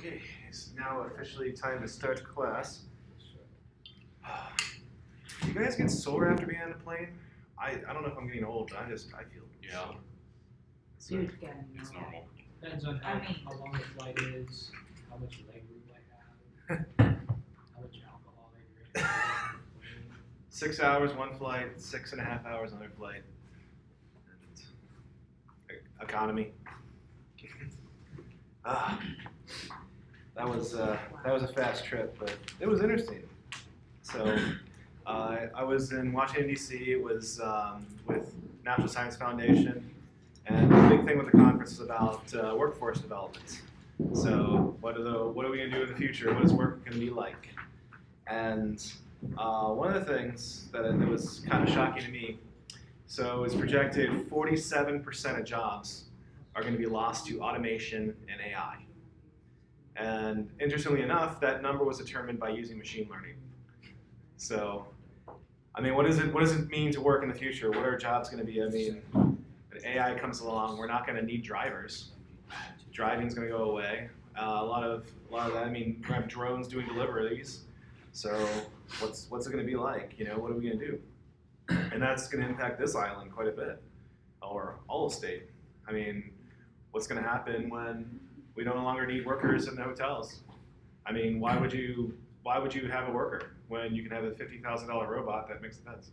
Okay, it's now officially time to start class. Do you guys get sore after being on a plane? I don't know if I'm getting old, but I feel Yeah. So, Dude, yeah, It's no. normal. Depends on I mean- how long the flight is, how much leg room I have, how much alcohol I drink. 6 hours one flight, 6.5 hours another flight. And economy. That was a fast trip, but it was interesting. So I was in Washington D.C. It was with National Science Foundation, and the big thing with the conference is about workforce development. So what are we going to do in the future? What is work going to be like? And one of the things that was kind of shocking to me. So it's projected 47% of jobs are going to be lost to automation and AI. And interestingly enough, that number was determined by using machine learning. So, I mean, what does it mean to work in the future? What are jobs going to be? I mean, when AI comes along, we're not going to need drivers. Driving's going to go away. A lot of that. I mean, we're going to have drones doing deliveries. So, what's it going to be like? You know, what are we going to do? And that's going to impact this island quite a bit, or all of state. I mean, what's going to happen when we no longer need workers in the hotels? I mean, why would you have a worker when you can have a $50,000 robot that makes the beds?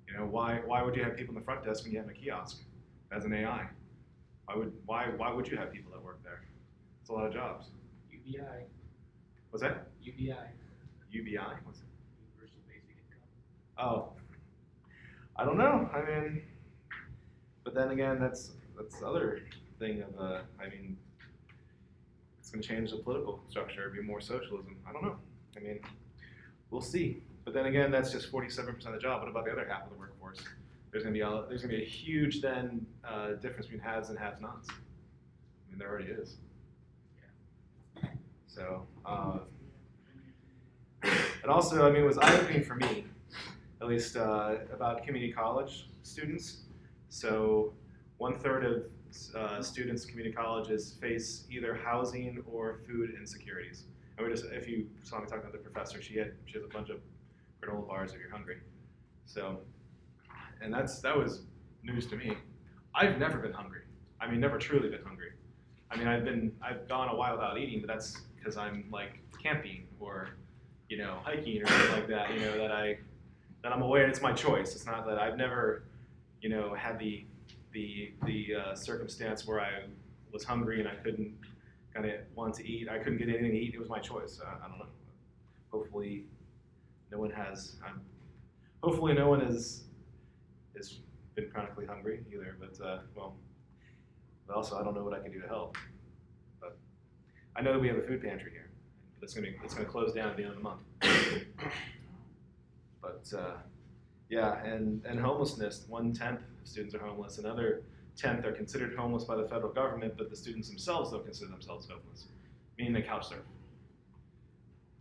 You know, why would you have people in the front desk when you have a kiosk as an AI? Why would you have people that work there? It's a lot of jobs. UBI. What's that? UBI. UBI? What's it? Universal Basic Income. Oh, I don't know. I mean, but then again, that's the other thing of I mean, it's going to change the political structure, be more socialism. I don't know. I mean, we'll see. But then again, that's just 47% of the job. What about the other half of the workforce? There's going to be a huge then difference between haves and have-nots. I mean, there already is. Yeah. So, and also, I mean, it was eye-opening for me, at least about community college students. So, 1/3 of students in community colleges face either housing or food insecurities. And if you saw me talking about the professor, she has a bunch of granola bars if you're hungry. So, and that was news to me. I've never been hungry. I mean, never truly been hungry. I mean, I've gone a while without eating, but that's because I'm like camping or, you know, hiking or something like that. You know, that I'm aware it's my choice. It's not that I've never, you know, had the circumstance where I was hungry and I couldn't kind of want to eat. I couldn't get anything to eat. It was my choice. I don't know. Hopefully, no one has. Hopefully, no one has been chronically hungry either. But but also I don't know what I can do to help. But I know that we have a food pantry here. It's gonna close down at the end of the month. But yeah, and homelessness. 1/10 of students are homeless. Another 10th are considered homeless by the federal government, but the students themselves don't consider themselves homeless, meaning they couch surf.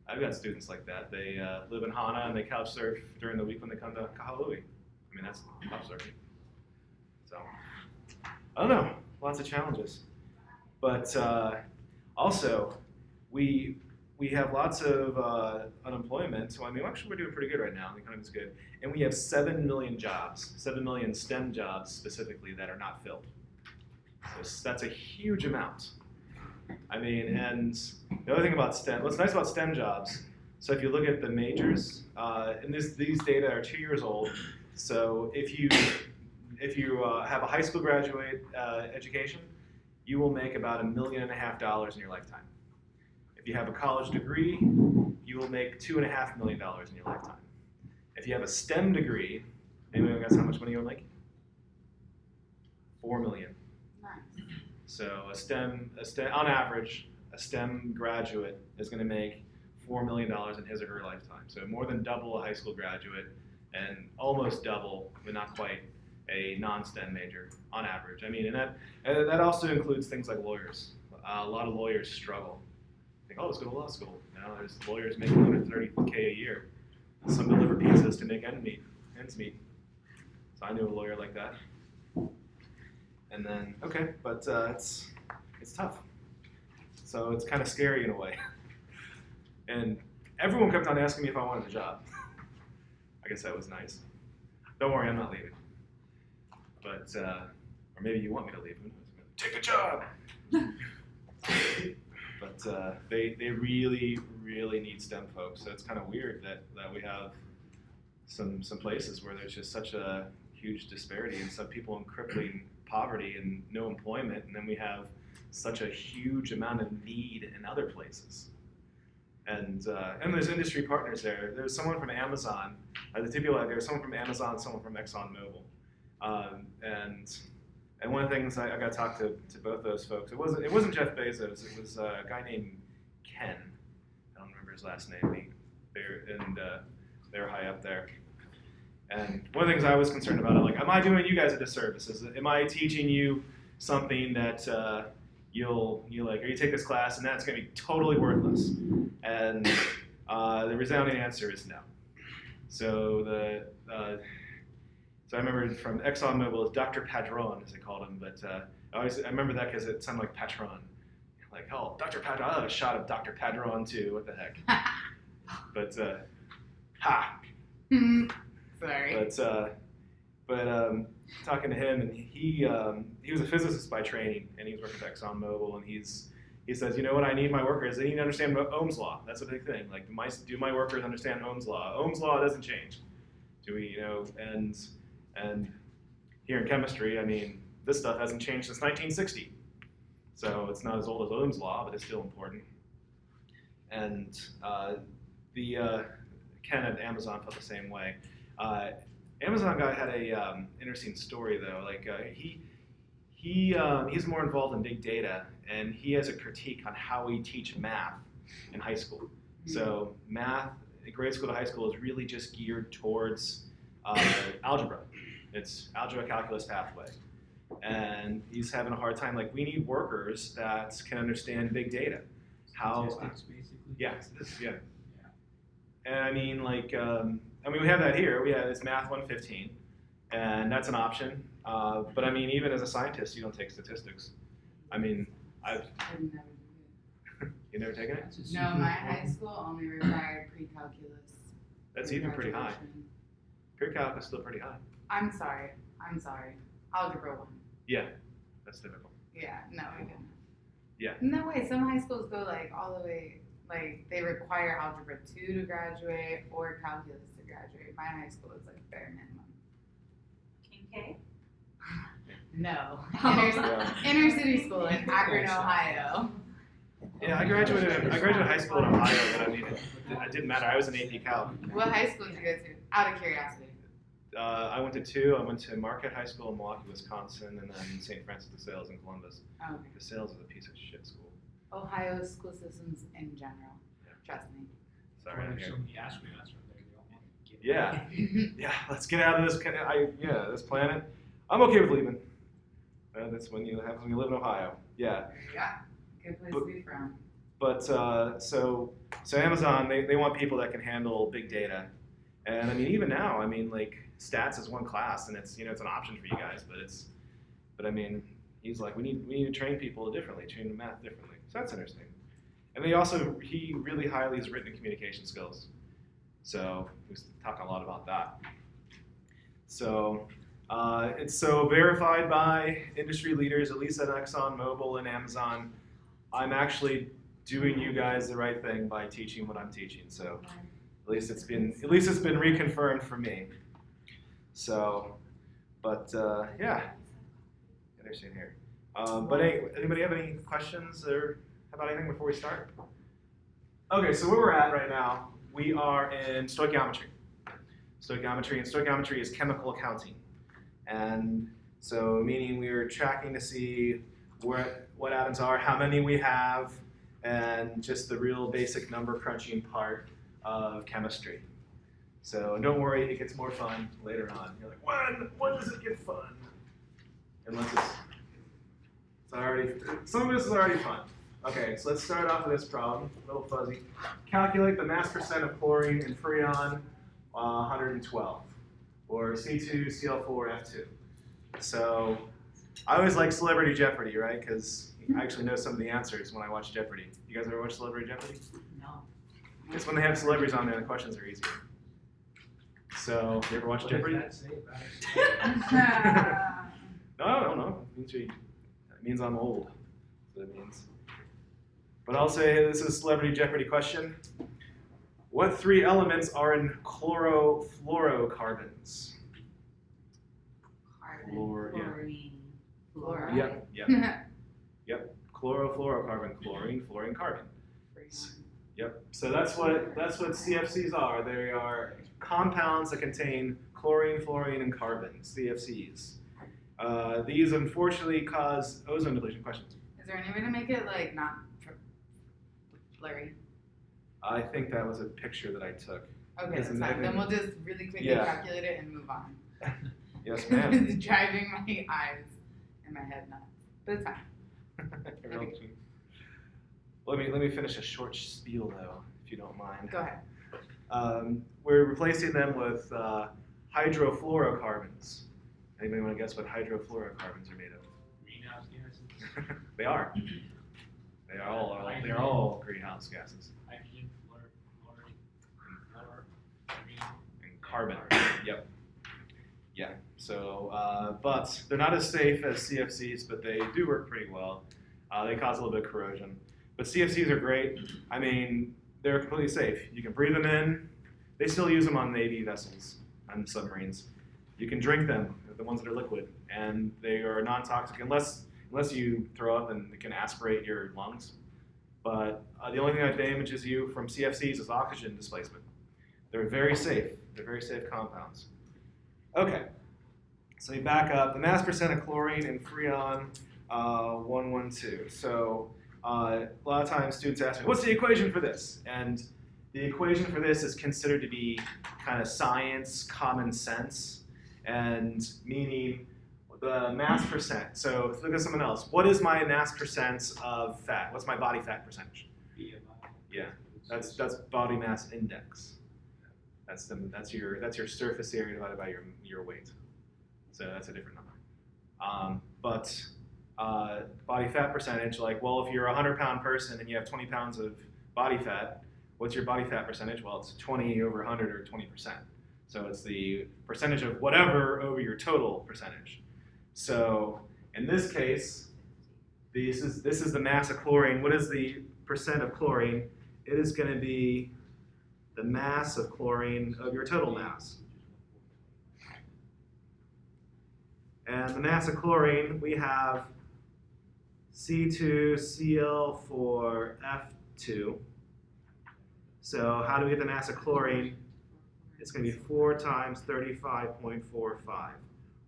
I've got students like that. They live in Hana and they couch surf during the week when they come to Kahului. I mean, that's couch surfing. So, I don't know. Lots of challenges. But also, we have lots of unemployment. So, I mean, actually, we're doing pretty good right now. The economy's good. And we have 7 million jobs, 7 million STEM jobs specifically, that are not filled. So that's a huge amount. I mean, and the other thing about STEM, what's nice about STEM jobs, so if you look at the majors, and these data are 2 years old, so if you have a high school graduate education, you will make about $1.5 million in your lifetime. If you have a college degree, you will make $2.5 million in your lifetime. If you have a STEM degree, anyone guess how much money you'll make? $4 million. Nice. So a STEM, on average, a STEM graduate is going to make $4 million in his or her lifetime. So more than double a high school graduate, and almost double, but not quite, a non-STEM major on average. I mean, and that also includes things like lawyers. A lot of lawyers struggle. Think, oh, let's go to law school. No, there's lawyers making $130K a year. Some deliver pizzas to make ends meet. So I knew a lawyer like that. And then, okay, but it's tough. So it's kind of scary in a way. And everyone kept on asking me if I wanted a job. I guess that was nice. Don't worry, I'm not leaving. But, or maybe you want me to leave. Take the job! But they really, really need STEM folks. So it's kind of weird that we have some places where there's just such a huge disparity and some people in crippling poverty and no employment, and then we have such a huge amount of need in other places. And there's industry partners there. There's someone from Amazon. The two people out there, someone from Amazon, someone from ExxonMobil. And one of the things I got to talk to both those folks. It wasn't Jeff Bezos. It was a guy named Ken. I don't remember his last name. They're high up there. And one of the things I was concerned about, I'm like, am I doing you guys a disservice? Am I teaching you something that you'll like, or you take this class and that's going to be totally worthless? And the resounding answer is no. So so I remember from ExxonMobil, it's Dr. Padron, as they called him, but I remember that because it sounded like Patron. Like, oh, Dr. Padron, I'll have a shot of Dr. Padron too, what the heck. But, ha! Sorry. But talking to him, and he was a physicist by training, and he was working at ExxonMobil, and he says, you know what I need my workers, they need to understand Ohm's law. That's a big thing. Like, do my workers understand Ohm's law? Ohm's law doesn't change. Do we, and here in chemistry, I mean, this stuff hasn't changed since 1960. So it's not as old as Ohm's law, but it's still important. And Ken at Amazon felt the same way. Amazon guy had a interesting story though. Like he's more involved in big data, and he has a critique on how we teach math in high school. So math, grade school to high school, is really just geared towards algebra. It's algebra, calculus, pathway. And he's having a hard time. Like, we need workers that can understand big data. Statistics, basically. Yeah, yeah. And I mean, we have that here. It's Math 115, and that's an option. But I mean, even as a scientist, you don't take statistics. I mean, I've never did it. You never taken it? No, my high school only required pre-calculus. That's even pretty high. Pre-calculus is still pretty high. I'm sorry. Algebra 1. Yeah, that's typical. Yeah, no, we didn't. Yeah. No way, some high schools go all the way, they require Algebra 2 to graduate or calculus to graduate. My high school is bare minimum. King K? No. Yeah. Inner city school in Akron, Ohio. Yeah, I graduated high school in Ohio, but I mean, it didn't matter. I was an AP Calc. What high school did you go to? Out of curiosity. I went to two. I went to Marquette High School in Milwaukee, Wisconsin, and then St. Francis de Sales in Columbus. Oh, okay. De Sales is a piece of shit school. Ohio's school systems in general. Yeah. Trust me. Sorry, I'm There's here. so many astronauts right there. They all want to get Yeah, yeah. Let's get out of this. This planet. I'm okay with leaving. That's when you live in Ohio. Yeah. Yeah. Good place to be from. But so Amazon, they want people that can handle big data, and I mean, even now, I mean, stats is one class, and it's it's an option for you guys, but I mean, he's like, we need to train people differently, train the math differently. So that's interesting. And he really highly has written in communication skills, so he was talking a lot about that. So it's so verified by industry leaders, at least at ExxonMobil and Amazon. I'm actually doing you guys the right thing by teaching what I'm teaching. So at least it's been reconfirmed for me. So, but yeah, interesting here. But anybody have any questions or about anything before we start? Okay, so where we're at right now, we are in stoichiometry. Stoichiometry is chemical accounting, and so meaning we are tracking to see what atoms are, how many we have, and just the real basic number crunching part of chemistry. So don't worry, it gets more fun later on. You're like, when does it get fun? Unless it's already, some of this is already fun. Okay, so let's start off with this problem, a little fuzzy. Calculate the mass percent of chlorine in Freon 112, or C2CL4F2. So I always like Celebrity Jeopardy, right? Because I actually know some of the answers when I watch Jeopardy. You guys ever watch Celebrity Jeopardy? No. It's when they have celebrities on there, the questions are easier. So, you ever watch What Jeopardy? does that say about it? No. It means I'm old. That's what it means. But I'll say this is Celebrity Jeopardy question. What three elements are in chlorofluorocarbons? Carbon, Chlorine. fluoride. Yep. Chlorofluorocarbon, chlorine, fluorine, carbon. Freon. Yep. So that's what CFCs are. They are compounds that contain chlorine, fluorine, and carbon. CFCs. These unfortunately cause ozone depletion. Questions? Is there any way to make it like not blurry? I think that was a picture that I took. Okay, Yes, that's and I fine. Then think- we'll just really quickly Yeah. calculate it and move on. Yes, ma'am. It's driving my eyes and my head nuts. But it's fine. Let me finish a short spiel though, if you don't mind. Go ahead. We're replacing them with hydrofluorocarbons. Anybody want to guess what hydrofluorocarbons are made of? Greenhouse gases, They are. They're all greenhouse gases. hydrogen, fluorine, And carbon. Yep. Yeah. So, but they're not as safe as CFCs, but they do work pretty well. They cause a little bit of corrosion. But CFCs are great. I mean, they're completely safe. You can breathe them in. They still use them on Navy vessels and submarines. You can drink them, the ones that are liquid, and they are non-toxic unless you throw up and it can aspirate your lungs. But the only thing that damages you from CFCs is oxygen displacement. They're very safe. They're very safe compounds. Okay, so we back up. The mass percent of chlorine in Freon 112. So a lot of times students ask me, what's the equation for this? And the equation for this is considered to be kind of science, common sense, and meaning the mass percent. So let's look at someone else. What is my mass percent of fat? What's my body fat percentage? BMI. Yeah, that's body mass index. That's your surface area divided by your weight. So that's a different number. But body fat percentage, like, well, if you're a 100-pound person and you have 20 pounds of body fat, what's your body fat percentage? Well, it's 20 over 100 or 20%. So it's the percentage of whatever over your total percentage. So in this case, this is the mass of chlorine. What is the percent of chlorine? It is going to be the mass of chlorine of your total mass. And the mass of chlorine, we have C2Cl4F2. So how do we get the mass of chlorine? It's going to be 4 times 35.45.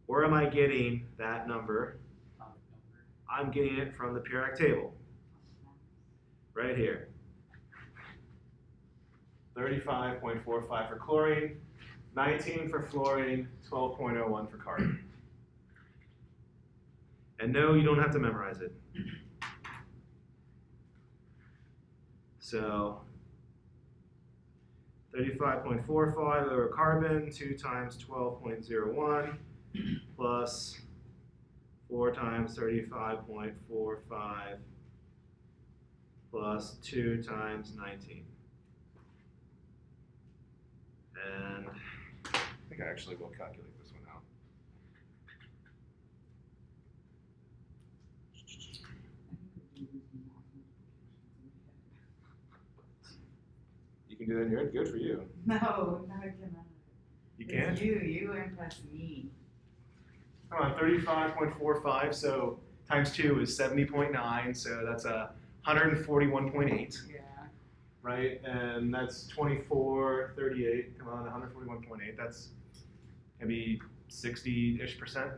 Where am I getting that number? Atomic number. I'm getting it from the periodic table, right here. 35.45 for chlorine, 19 for fluorine, 12.01 for carbon. And no, you don't have to memorize it. So 35.45 over carbon, 2 times 12.01, plus 4 times 35.45, plus 2 times 19. And I think I actually will calculate this one out. You can do that in your head. Good for you. No, I cannot. You It's can? You impress me. Come on, 35.45, so times 2 is 70.9, so that's 141.8, Yeah. right? And that's 24.38, come on, 141.8, that's maybe 60-ish percent,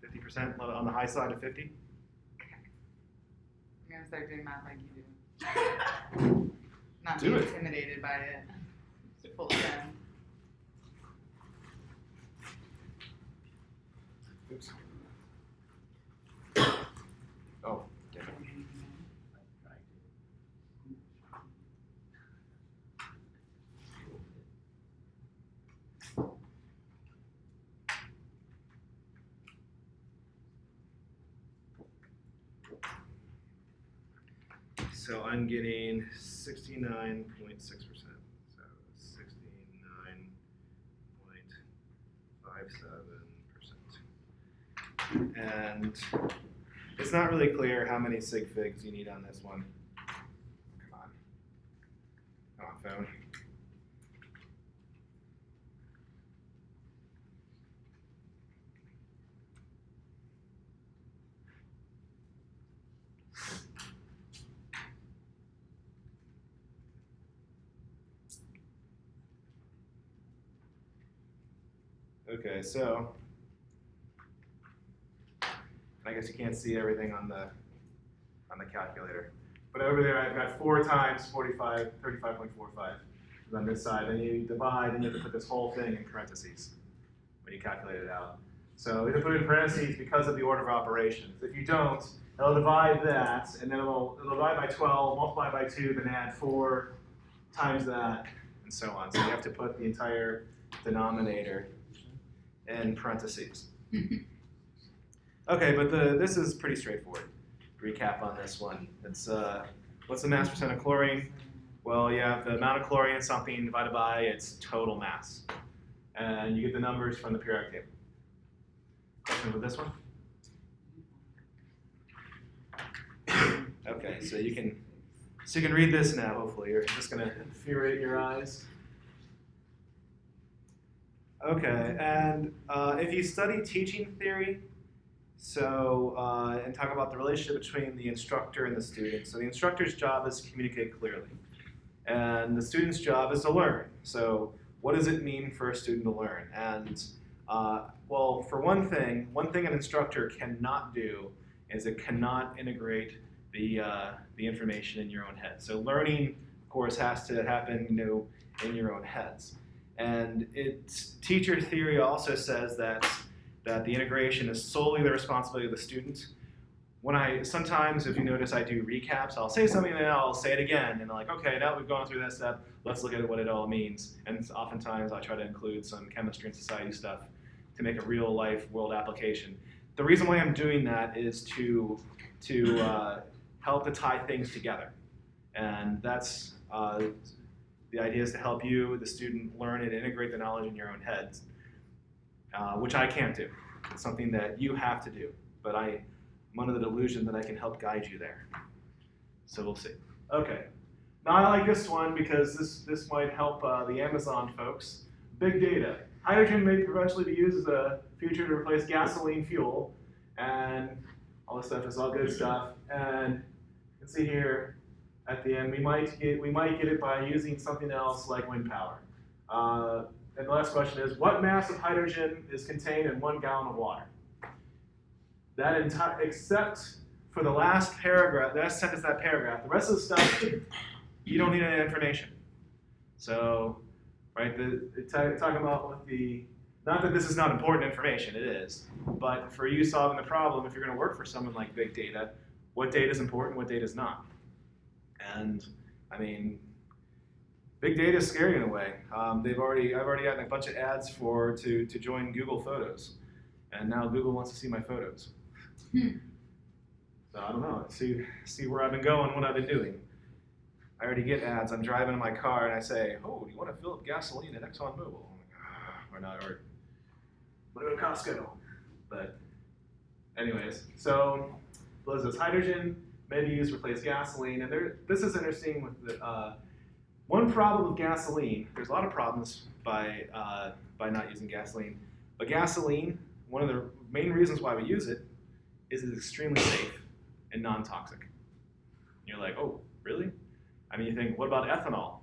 50% on the high side of 50. I'm gonna start doing math like you do. Not Do be it. intimidated by it. It's full send. Oops. Oh, damn it. So I'm getting 69.6%. So 69.57%. And it's not really clear how many sig figs you need on this one. Come on. Come on, phone. Okay, so I guess you can't see everything on the calculator. But over there I've got 4 times 45, 35.45 on this side. And you divide and you have to put this whole thing in parentheses when you calculate it out. So you have to put it in parentheses because of the order of operations. If you don't, it'll divide that, and then it'll divide by 12, multiply by 2, then add 4 times that, and so on. So you have to put the entire denominator in parentheses. Okay, but this is pretty straightforward. Recap on this one. It's what's the mass percent of chlorine? Well, you have the amount of chlorine in something divided by its total mass. And you get the numbers from the periodic table. Question with this one? Okay, so you can read this now, hopefully. You're just going to infuriate your eyes. Okay, and if you study teaching theory, and talk about the relationship between the instructor and the student. So the instructor's job is to communicate clearly, and the student's job is to learn. So what does it mean for a student to learn? And well, for one thing an instructor cannot do is it cannot integrate the information in your own head. So learning, of course, has to happen, in your own heads. And teacher theory also says that the integration is solely the responsibility of the student. Sometimes, if you notice, I do recaps. I'll say something and then I'll say it again. And I'm like, okay, now we've gone through that step. Let's look at what it all means. And oftentimes I try to include some chemistry and society stuff to make a real life world application. The reason why I'm doing that is to help to tie things together. And that's the idea is to help you, the student, learn and integrate the knowledge in your own heads. Which I can't do. It's something that you have to do, but I'm under the delusion that I can help guide you there. So we'll see. Okay, now I like this one because this might help the Amazon folks. Big data. Hydrogen may eventually be used as a future to replace gasoline fuel, and all this stuff is all good stuff. And you can see here at the end, we might get it by using something else like wind power. And the last question is, what mass of hydrogen is contained in 1 gallon of water? Except for the last paragraph, the last sentence of that paragraph, the rest of the stuff, you don't need any information. So, right, talking about not that this is not important information, it is, but for you solving the problem, if you're going to work for someone like big data, what data is important, what data is not? And, I mean, big data is scary in a way. I've already gotten a bunch of ads to join Google Photos, and now Google wants to see my photos. So I don't know. See where I've been going, what I've been doing. I already get ads. I'm driving in my car and I say, "Oh, do you want to fill up gasoline at ExxonMobil?" I'm like, or go to Costco. But anyways, so what is this? Hydrogen may be used to replace gasoline, and this is interesting with the. One problem with gasoline, there's a lot of problems by not using gasoline, but gasoline, one of the main reasons why we use it is it's extremely safe and non-toxic. And you're like, oh, really? I mean, you think, what about ethanol?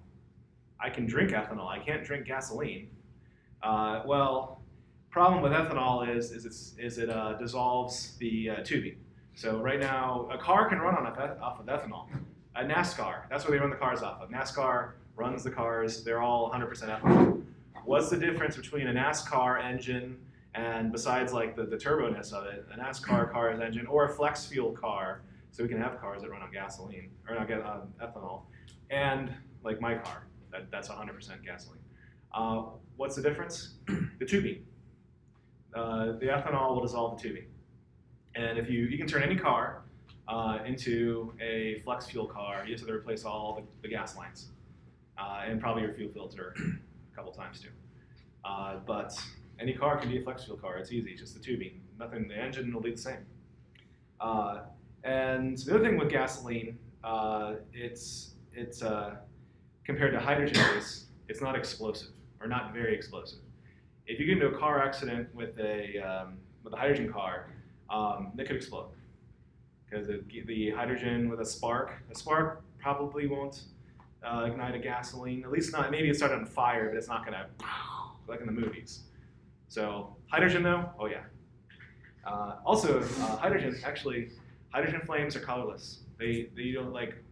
I can drink ethanol, I can't drink gasoline. Well, problem with ethanol is it dissolves the tubing. So right now, a car can run off of ethanol. A NASCAR, that's what they run the cars off of. NASCAR runs the cars, they're all 100% ethanol. What's the difference between a NASCAR engine and besides like the turbo-ness of it, a NASCAR car's engine or a flex fuel car, so we can have cars that run on gasoline, or not ethanol, and like my car, that's 100% gasoline. What's the difference? The tubing. The ethanol will dissolve the tubing. And if you can turn any car into a flex fuel car, you just have to replace all the gas lines and probably your fuel filter a couple times too. But any car can be a flex fuel car. It's easy, just the tubing. Nothing. The engine will be the same. And the other thing with gasoline, it's compared to hydrogen base, it's not explosive or not very explosive. If you get into a car accident with a hydrogen car, it could explode because the hydrogen with a spark probably won't ignite a gasoline. At least not. Maybe it started on fire, but it's not gonna like in the movies. So hydrogen though, oh yeah. Also, hydrogen flames are colorless. They don't like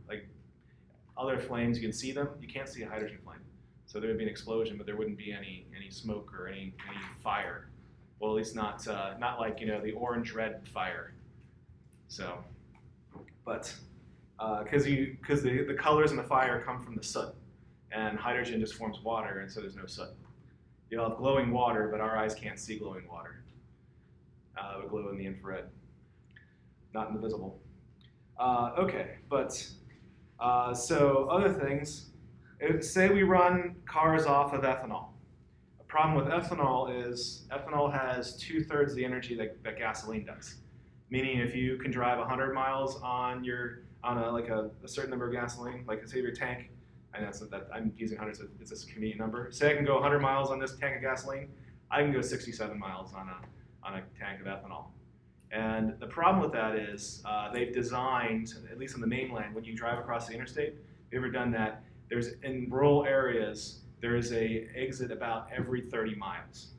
other flames. You can see them. You can't see a hydrogen flame. So there would be an explosion, but there wouldn't be any smoke or any fire. Well, at least not like the orange red fire. So, but because the colors in the fire come from the soot, and hydrogen just forms water, and so there's no soot. You'll have glowing water, but our eyes can't see glowing water. It would glow in the infrared, not in the visible. Okay, but so other things. Say we run cars off of ethanol. A problem with ethanol is ethanol has 2/3 the energy that gasoline does. Meaning, if you can drive 100 miles on a certain number of gasoline, like say your tank. I know that I'm using 100, so it's a convenient number. Say I can go 100 miles on this tank of gasoline. I can go 67 miles on a tank of ethanol. And the problem with that is they've designed, at least on the mainland, when you drive across the interstate, if you've ever done that, in rural areas, there is a exit about every 30 miles.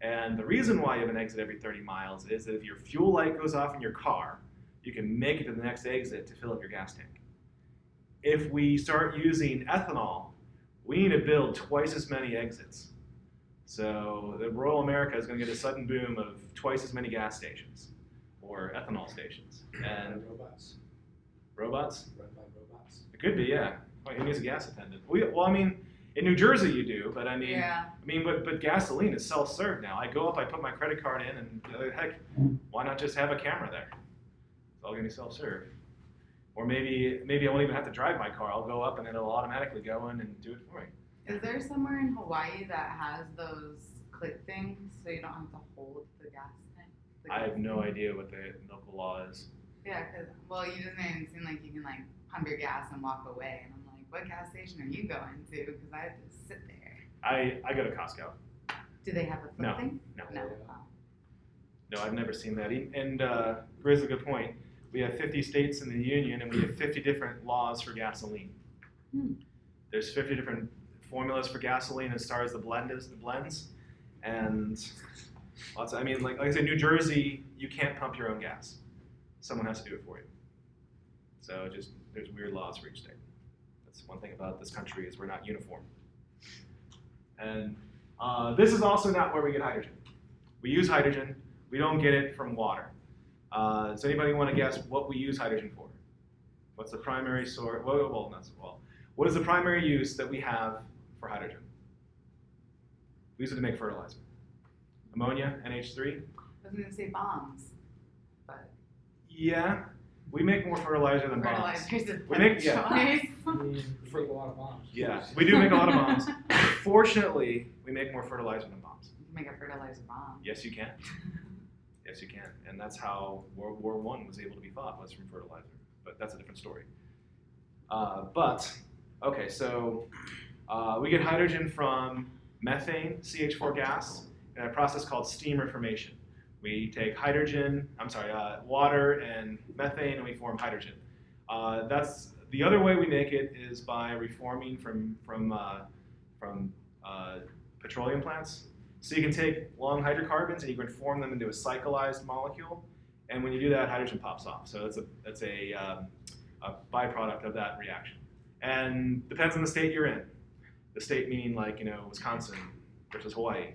And the reason why you have an exit every 30 miles is that if your fuel light goes off in your car, you can make it to the next exit to fill up your gas tank. If we start using ethanol, we need to build twice as many exits. So the rural America is going to get a sudden boom of twice as many gas stations or ethanol stations. And robots. Robots? Run by robots. It could be, yeah. Well, who needs a gas attendant? Well, I mean, in New Jersey you do, but but gasoline is self-serve now. I go up, I put my credit card in, and heck, why not just have a camera there? It's all going to be self-serve. Or maybe I won't even have to drive my car. I'll go up and it'll automatically go in and do it for me. Is there somewhere in Hawaii that has those click things so you don't have to hold the gas tank? I have no idea what the local law is. Yeah, you just made it seem like you can pump your gas and walk away, and I'm like, what gas station are you going to? Because I have to sit there. I go to Costco. Do they have a flip thing? No. No. No, I've never seen that. And raises a good point. We have 50 states in the union, and we have 50 different laws for gasoline. There's 50 different formulas for gasoline as far as the blends, and lots. Like I said, New Jersey, you can't pump your own gas. Someone has to do it for you. So there's weird laws for each state. That's one thing about this country is we're not uniform. And this is also not where we get hydrogen. We use hydrogen. We don't get it from water. Does anybody want to guess what we use hydrogen for? What's the primary source? What is the primary use that we have for hydrogen? We use it to make fertilizer. Ammonia, NH3. I was going to say bombs, but Yeah, we make more fertilizer than bombs. fertilizer's a We better make- yeah. choice. We make a lot of bombs. Yeah, we do make a lot of bombs. Fortunately, we make more fertilizer than bombs. You can make a fertilizer bomb. Yes, you can. Yes, you can. And that's how World War I was able to be fought, was from fertilizer. But that's a different story. Okay, so we get hydrogen from methane, CH4 gas, in a process called steam reformation. We take water and methane, and we form hydrogen. That's the other way we make it is by reforming from petroleum plants. So you can take long hydrocarbons and you can form them into a cyclized molecule, and when you do that, hydrogen pops off. So it's a byproduct of that reaction. And depends on the state you're in. The state meaning Wisconsin versus Hawaii.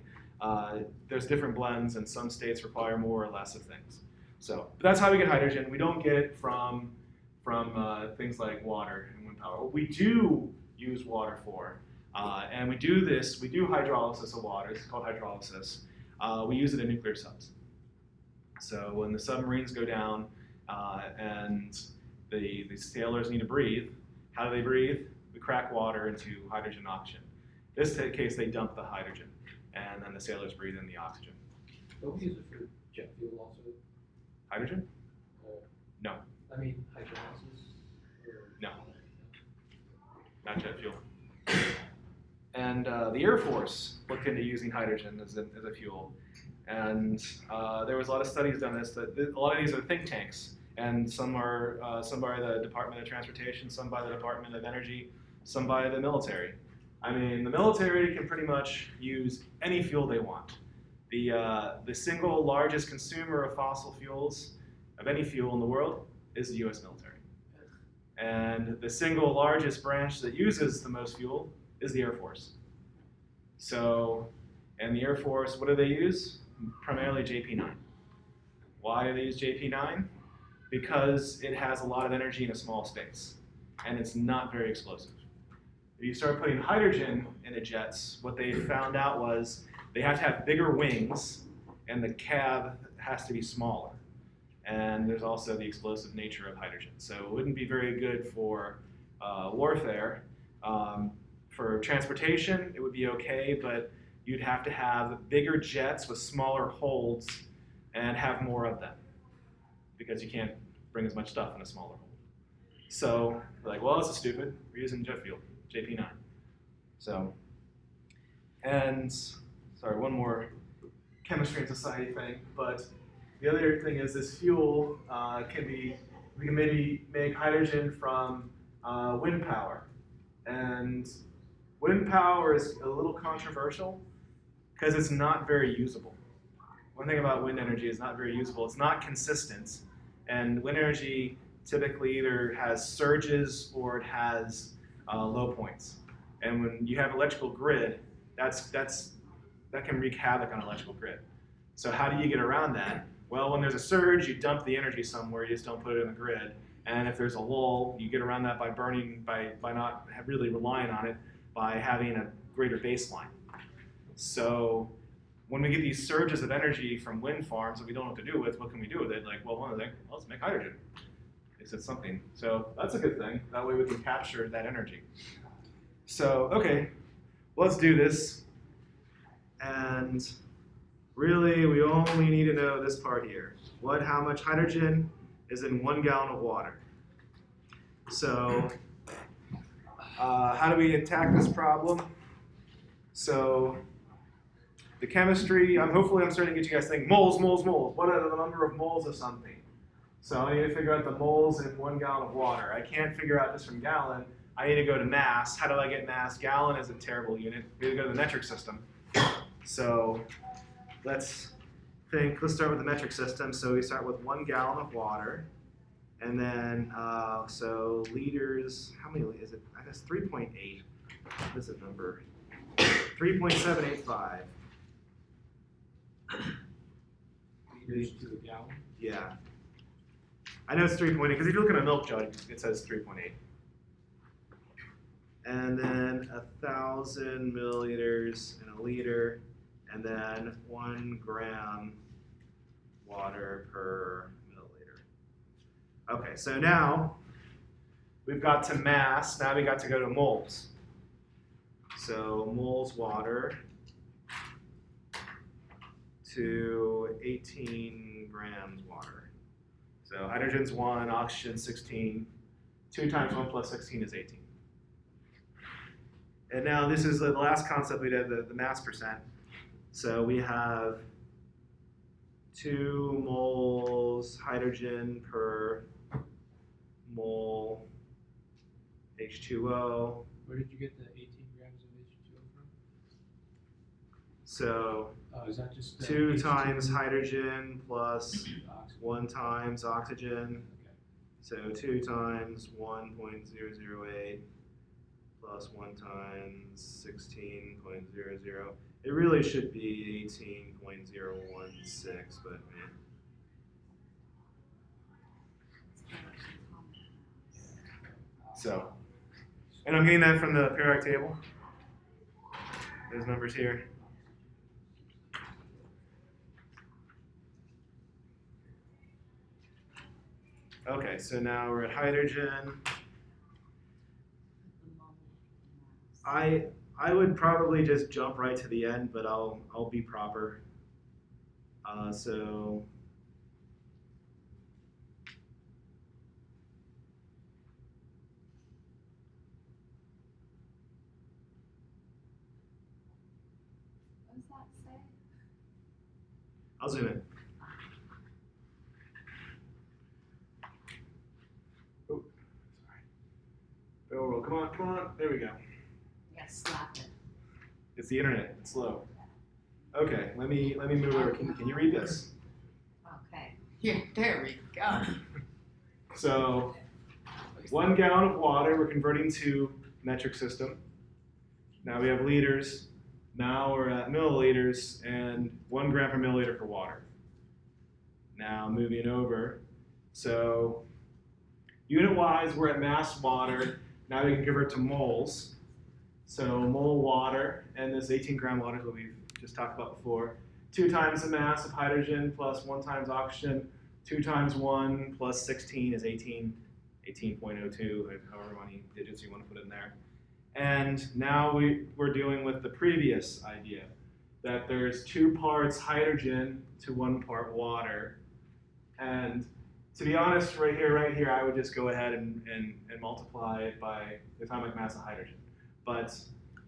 There's different blends, and some states require more or less of things. So that's how we get hydrogen. We don't get it from things like water and wind power. What we do use water for, and we do hydrolysis of water. It's called hydrolysis. We use it in nuclear subs. So when the submarines go down, and the sailors need to breathe. How do they breathe? We crack water into hydrogen and oxygen. In this case, they dump the hydrogen, and then the sailors breathe in the oxygen. Don't we use it for jet fuel also? Hydrogen? Or, No, I mean, hydrolysis? Or, No. not jet fuel. And the Air Force looked into using hydrogen as a fuel. And there was a lot of studies done this. That a lot of these are think tanks, and some are some by the Department of Transportation, some by the Department of Energy, some by the military. I mean, the military can pretty much use any fuel they want. The single largest consumer of fossil fuels, of any fuel in the world, is the U.S. military. And the single largest branch that uses the most fuel is the Air Force. So, and the Air Force, what do they use? Primarily JP9. Why do they use JP9? Because it has a lot of energy in a small space, and it's not very explosive. If you start putting hydrogen into jets, what they found out was they have to have bigger wings, and the cab has to be smaller. And there's also the explosive nature of hydrogen. So it wouldn't be very good for warfare. For transportation, it would be okay, but you'd have to have bigger jets with smaller holds and have more of them, because you can't bring as much stuff in a smaller hold. So they're like, well, this is stupid. We're using jet fuel, JP9. So, and sorry, one more chemistry and society thing, but the other thing is this fuel we can maybe make hydrogen from wind power. And wind power is a little controversial because it's not very usable. One thing about wind energy is not very usable. It's not consistent. And wind energy typically either has surges or it has low points. And when you have electrical grid, that can wreak havoc on electrical grid. So how do you get around that? Well, when there's a surge, you dump the energy somewhere, you just don't put it in the grid. And if there's a lull, you get around that by by not really relying on it, by having a greater baseline. So when we get these surges of energy from wind farms that we don't know what to do with, what can we do with it? Like, well, one of the things, well, let's make hydrogen. It's something. So that's a good thing. That way we can capture that energy. So, okay, let's do this. And really, we only need to know this part here. How much hydrogen is in 1 gallon of water? So, how do we attack this problem? So, the chemistry, hopefully I'm starting to get you guys thinking, moles, moles, moles. What are the number of moles of something? So I need to figure out the moles in 1 gallon of water. I can't figure out just from gallon. I need to go to mass. How do I get mass? Gallon is a terrible unit. We need to go to the metric system. So let's start with the metric system. So we start with 1 gallon of water. And then, so liters, how many is it? I guess 3.8. What is the number? 3.785. liters to the gallon? Yeah. I know it's 3.8 because if you look at a milk jug, it says 3.8. And then 1,000 milliliters in a liter, and then 1 gram water per milliliter. Okay, so now we've got to mass. Now we got to go to moles. So moles water to 18 grams water. So hydrogen's 1, oxygen 16. 2 times 1 plus 16 is 18. And now this is the last concept we did, the mass percent. So we have 2 moles hydrogen per mole H2O. Where did you get the 18 grams of H2O from? So Is that just 2 H2O? times hydrogen plus Oxygen. 1 times oxygen. Okay. So 2 times 1.008 plus 1 times 16.00. It really should be 18.016, but man. So, and I'm getting that from the periodic table. Those numbers here. Okay, so now we're at hydrogen. I would probably just jump right to the end, but I'll be proper. So What does that say? I'll zoom in. Oh, sorry. Oh, come on, come on. There we go. Yes, slap it. It's the internet. It's slow. Okay, let me move over. Can you read this? Okay. Yeah, there we go. So 1 gallon of water we're converting to metric system. Now we have liters. Now we're at milliliters and 1 gram per milliliter for water. Now moving over. So unit-wise, we're at mass water. Now we can convert to moles. So mole water, and this 18-gram water is what we've just talked about before. 2 times the mass of hydrogen plus 1 times oxygen. 2 times 1 plus 16 is 18, 18.02, however many digits you want to put in there. And now we're dealing with the previous idea, that there's 2 parts hydrogen to 1 part water. And to be honest, right here, I would just go ahead and multiply it by the atomic mass of hydrogen. But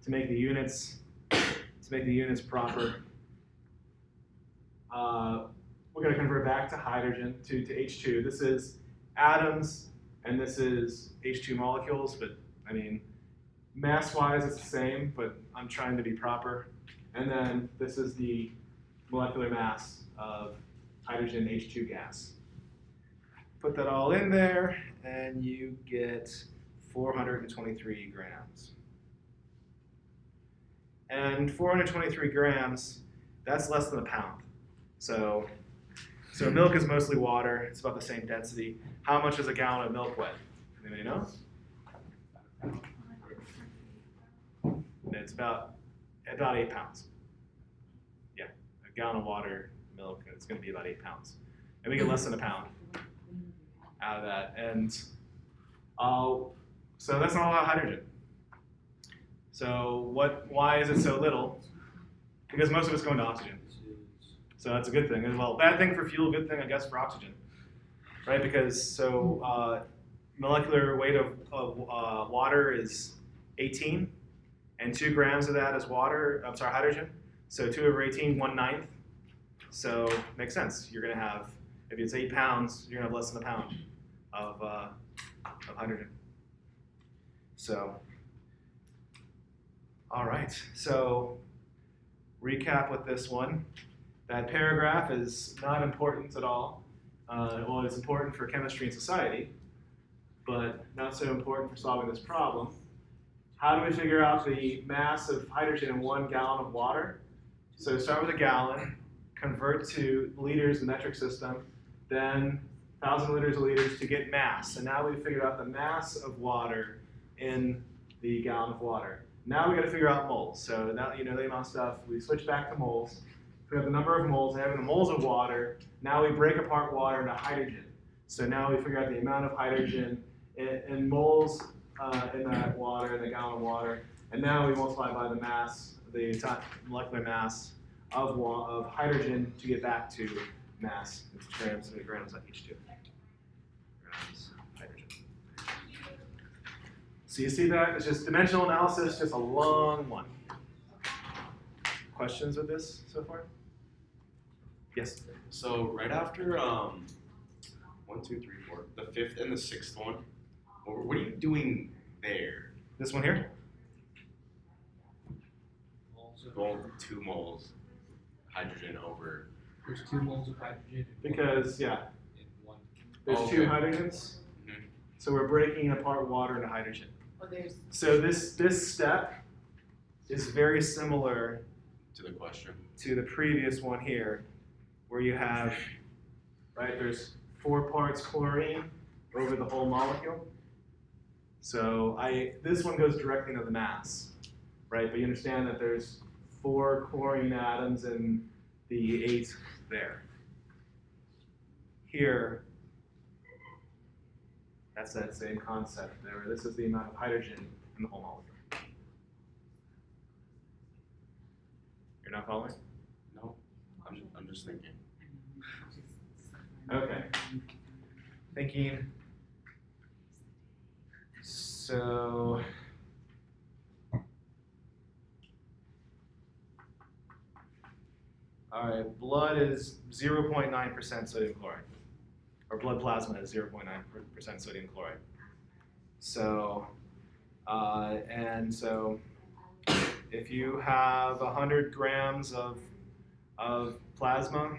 to make the units proper, we're going to convert back to hydrogen, to H2. This is atoms, and this is H2 molecules, but I mean, mass-wise it's the same, but I'm trying to be proper. And then this is the molecular mass of hydrogen H2 gas. Put that all in there, and you get 423 grams. And 423 grams, that's less than a pound. So milk is mostly water. It's about the same density. How much is a gallon of milk weigh? Anybody know? It's about 8 pounds. Yeah, a gallon of water, milk, it's going to be about 8 pounds. And we get less than a pound out of that. And so that's not a lot of hydrogen. So why is it so little? Because most of it's going to oxygen. So that's a good thing as well. Bad thing for fuel, good thing, I guess, for oxygen. Right? Because molecular weight of water is 18, and 2 grams of that is hydrogen. So 2 over 18, 1/9. So makes sense. You're going to have, if it's 8 pounds, you're going to have less than a pound of hydrogen. So, all right. So recap with this one. That paragraph is not important at all. Well, it's important for chemistry and society, but not so important for solving this problem. How do we figure out the mass of hydrogen in 1 gallon of water? So start with a gallon, convert to liters, the metric system, then 1,000 liters of liters to get mass. And now we've figured out the mass of water in the gallon of water. Now we got to figure out moles. So now, the amount of stuff, we switch back to moles. We have the number of moles, and having the moles of water, now we break apart water into hydrogen. So now we figure out the amount of hydrogen in moles in that water, in the gallon of water. And now we multiply by the mass, the molecular mass of hydrogen to get back to mass. It's grams, so grams on H2. Grams hydrogen. So you see that? It's just dimensional analysis, just a long one. Questions with this so far? Yes? So right after 1, 2, 3, 4, the 5th and the 6th one, what are you doing there? This one here? Going 2 moles hydrogen over. There's 2 moles of hydrogen. Because, yeah, In one. there's Oh, 2 okay. hydrogens. Mhm. So we're breaking apart water into hydrogen. Well, there's So this step is very similar To the question. to the previous one here, where you have, right, there's 4 parts chlorine over the whole molecule. So this one goes directly into the mass, right? But you understand that there's 4 chlorine atoms and the 8 there. Here, That's that same concept there. This is the amount of hydrogen in the whole molecule. You're not following? No, I'm just thinking. Okay. Thinking. So. All right, blood is 0.9% sodium chloride, or blood plasma is 0.9% sodium chloride. So, and so if you have 100 grams of plasma,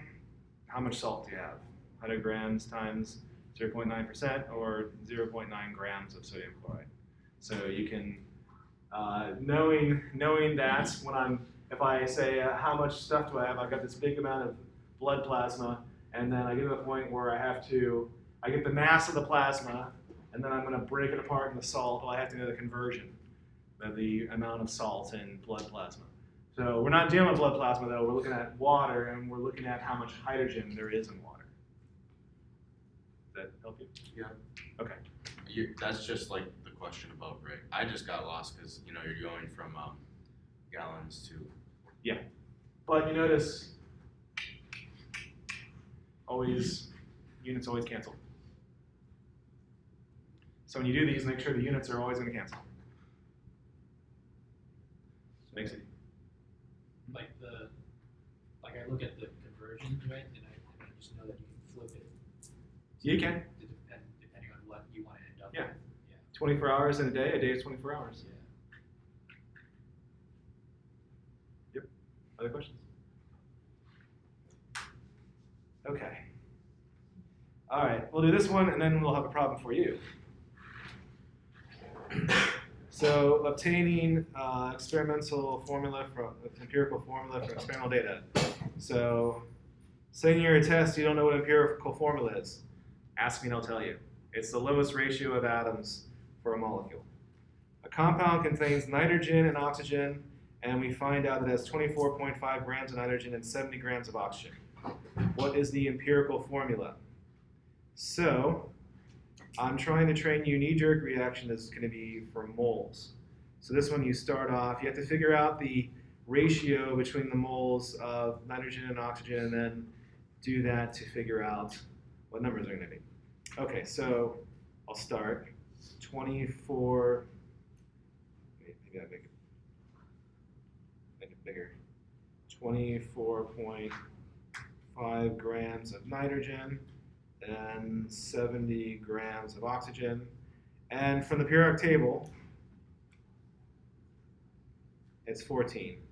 how much salt do you have? 100 grams times 0.9% or 0.9 grams of sodium chloride. So you can, knowing that if I say how much stuff do I have, I've got this big amount of blood plasma, and then I get to the point where I get the mass of the plasma, and then I'm going to break it apart into salt. Well, I have to know the conversion of the amount of salt in blood plasma. So we're not dealing with blood plasma though, we're looking at water, and we're looking at how much hydrogen there is in water. Does that help you? Yeah. Okay. That's just like the question about, right? I just got lost because, you know, you're going from gallons to. But you notice units always cancel. So when you do these, make sure the units are always going to cancel. Makes it. Like I look at the conversions, right, and I just know that you can flip it. You can. Depending on what you want to end up Yeah. with. 24 hours in a day is 24 hours. Yeah. Yep. Other questions? Okay. All right, we'll do this one and then we'll have a problem for you. So obtaining empirical formula for experimental data. So saying you're a test, you don't know what empirical formula is. Ask me and I'll tell you. It's the lowest ratio of atoms for a molecule. A compound contains nitrogen and oxygen, and we find out that it has 24.5 grams of nitrogen and 70 grams of oxygen. What is the empirical formula? So I'm trying to train you, knee-jerk reaction is going to be for moles. So this one you start off, you have to figure out the ratio between the moles of nitrogen and oxygen, and then do that to figure out what numbers are going to be. Okay, so I'll start 24, maybe I make it bigger, 24.5 grams of nitrogen and 70 grams of oxygen. And from the periodic table, it's 14.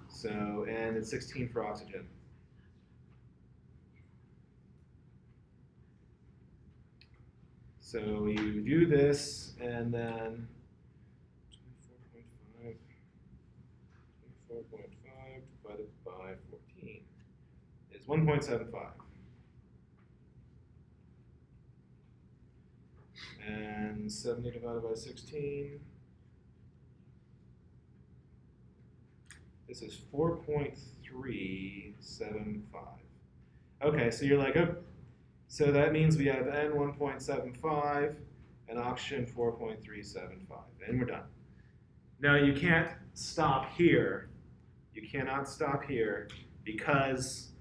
So, and it's 16 for oxygen. So you do this, and then 24.5 divided by 14 is 1.75. And 70 divided by 16, this is 4.375. Okay, so you're like, oh, so that means we have N 1.75 and oxygen 4.375, and we're done. Now you can't stop here. You cannot stop here because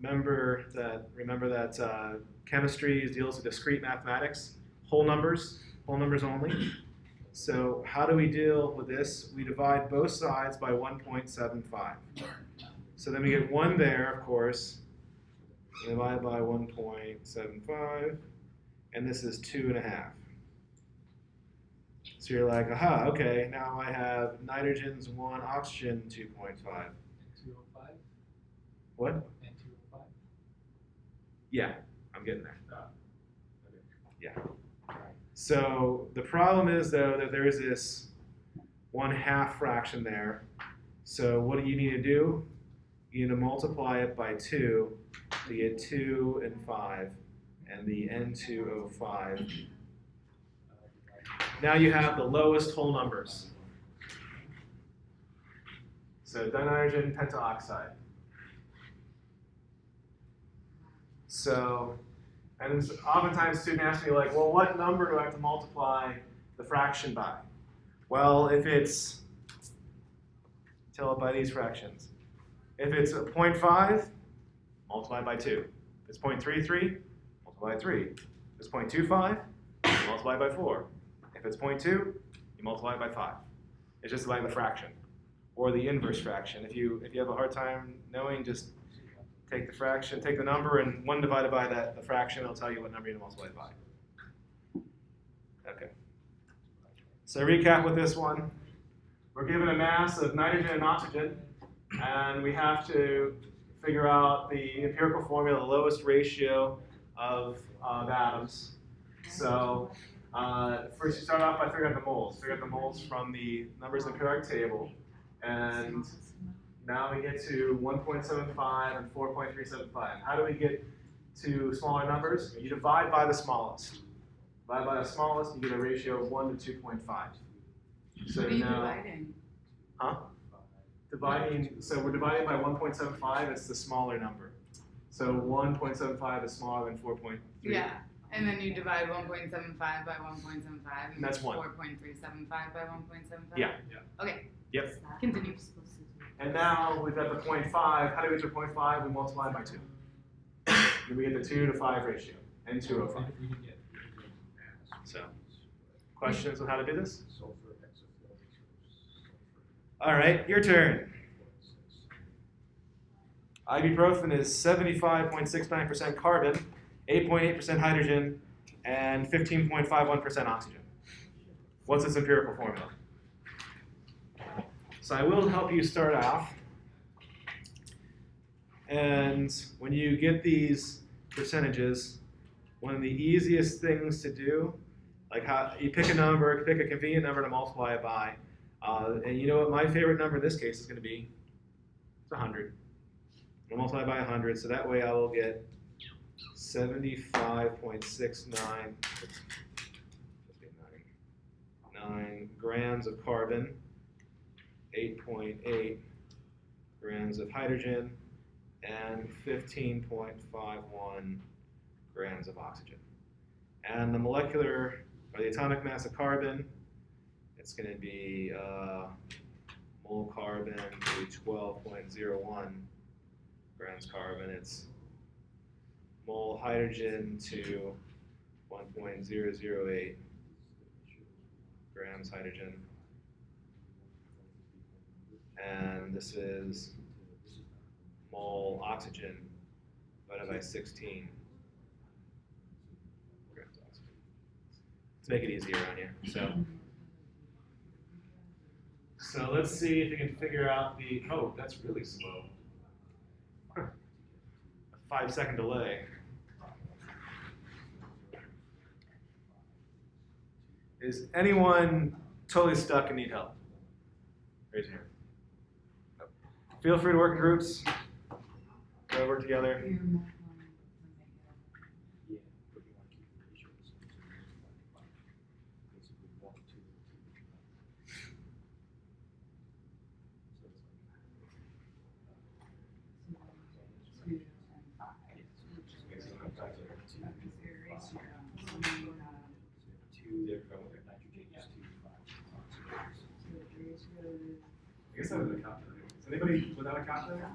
remember that chemistry deals with discrete mathematics, whole numbers only. So how do we deal with this? We divide both sides by 1.75. So then we get 1 there, of course. Divide by 1.75, and this is 2.5. So you're like, aha, okay, now I have nitrogen's 1, oxygen 2.5. And 205? What? And 205? Yeah, I'm getting there. Okay. Yeah. So the problem is, though, that there is this 1/2 fraction there. So what do you need to do? You need to multiply it by 2 to get 2 and 5, and the N2O5. Now you have the lowest whole numbers. So dinitrogen pentaoxide. So, and oftentimes students ask me like, well, what number do I have to multiply the fraction by? Well, if it's, tell it by these fractions. If it's a 0.5, multiply by 2. If it's 0.33, multiply by 3. If it's 0.25, you multiply by 4. If it's 0.2, you multiply by 5. It's just like the fraction, or the inverse fraction. If you have a hard time knowing, just take the fraction, take the number, and 1 divided by the fraction, it'll tell you what number you multiply it by. Okay. So recap with this one. We're given a mass of nitrogen and oxygen, and we have to figure out the empirical formula, the lowest ratio of atoms. So first you start off by figuring out the moles. Figure out the moles from the numbers in the periodic table. And now we get to 1.75 and 4.375. How do we get to smaller numbers? You divide by the smallest. Divide by the smallest, you get a ratio of 1 to 2.5. So What are you now, dividing? huh? Dividing, so we're dividing by 1.75, it's the smaller number. So 1.75 is smaller than 4.3. Yeah. And then you divide 1.75 by 1.75, and That's 1. 4.375 by 1.75? Yeah. Okay, Yep. continue. And now we've got the 0.5. How do we get to 0.5? We multiply by 2. Then we get the 2 to 5 ratio, and 205. So, questions on how to do this? All right, your turn. Ibuprofen is 75.69% carbon, 8.8% hydrogen, and 15.51% oxygen. What's its empirical formula? So I will help you start off. And when you get these percentages, one of the easiest things to do, like how you pick a number, pick a convenient number to multiply it by. And you know what my favorite number in this case is going to be? It's 100. I'll multiply by 100, so that way I will get 75.69 grams of carbon, 8.8 grams of hydrogen, and 15.51 grams of oxygen. And the molecular, or the atomic mass of carbon, it's going to be mole carbon to 12.01 grams carbon. It's mole hydrogen to 1.008 grams hydrogen. And this is mole oxygen divided by 16 grams oxygen. Let's make it easier on you. So let's see if you can figure out the, oh, that's really slow. A 5-second delay. Is anyone totally stuck and need help? Raise your hand. Feel free to work in groups. Go work together. I guess that was a calculator. Is anybody without a calculator?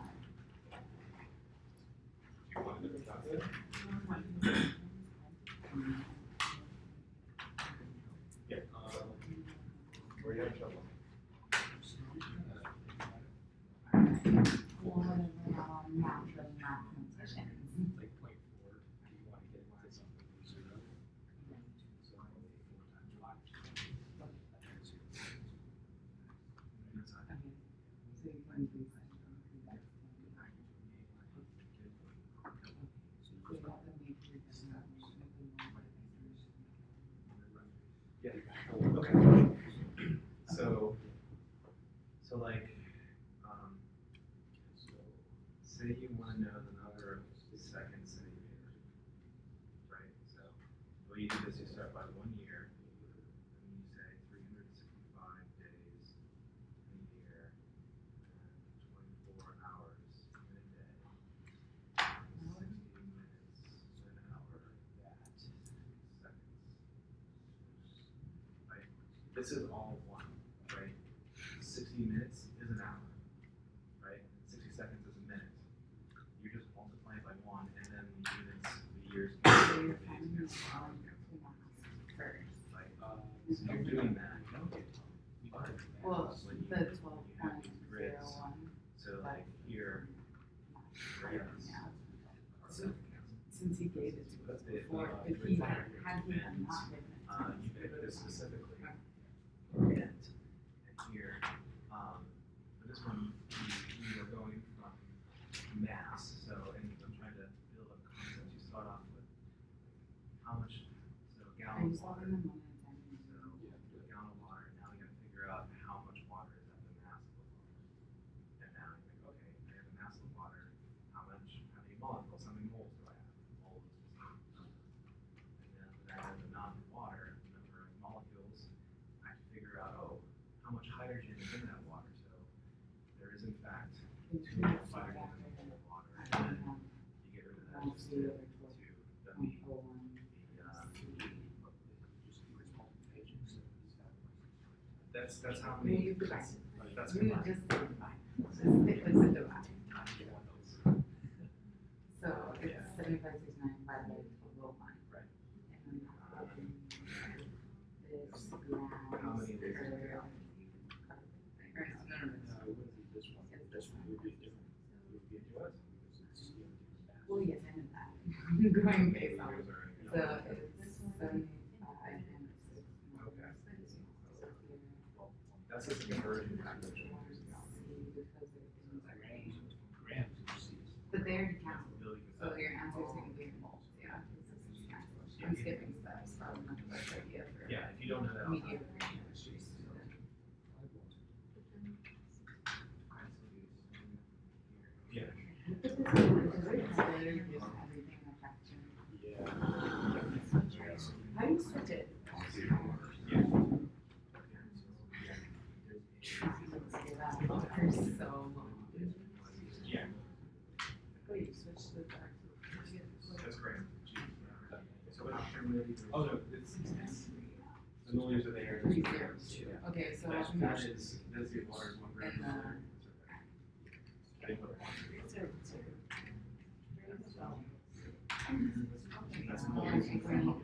You wanted a calculator? Yeah. Where you have trouble? Like 0.4, do you want to get into something with 0? So 4 times 5. Yeah. Okay. So like, say you want to know the number of seconds in a year, right? So the way you do this, you start by 1 year, and you say 365 days in a year, and 24 hours in a day, 60 minutes this is all one, right? 60 minutes is an hour, right? 60 seconds is a minute. You just multiply it by one, and then the units, the years, So cancel, you're the days finding this cancel, hours one cancel. first. Like, so you're doing that, but Well, when you, the when 12.01. you have these grids, so like here, right? So since he gave it to us The- before, the if he grid had factor not given it to us. you pick this specifically, and here, for this one, we are going from mass, so, and I'm trying to build a concept, you start off with how much, so a Are gallon you of water, solving them one at a time? so a gallon of water, now we gotta figure out how much water is at the mass of the water. And now you think, okay, I have a mass of water, how many molecules, how many moles do I have? Mole is just and then when I have the amount of water, the number of molecules, I have to figure out, oh, how much hydrogen is in that water. So there is in fact too much hydrogen in the water. And then you get rid of that just to the that's how No, many, you divide. that's You combined. just divide. Just stick with the divide. So it's 7569 divided by 1201. Right. And then this gram How many of these? per carbon. Or no, no, no, No, it wouldn't be this one. It's This this one one. would be different. It would be What? Well, yes, I know that. I'm going based on. Years are- So it's 75 and 6. Okay. So here. That's just a conversion factor. grams of C's. But they already counted. Billion. So your answer's gonna be in moles, yeah. I'm skipping steps, probably not the best idea for Yeah, if you don't know that. mediocre chemistry student. Yeah. Because it's better just everything a fraction. Yeah. How do you switch it? For so long. Yeah, Oh, you switched to the dark. that's great. So it's, Oh, no. the milliliters of the air. 3 zeros. Okay, so That I'm is, density of water is 1 gram. And, per liter. I didn't put a one. That's a milliliter.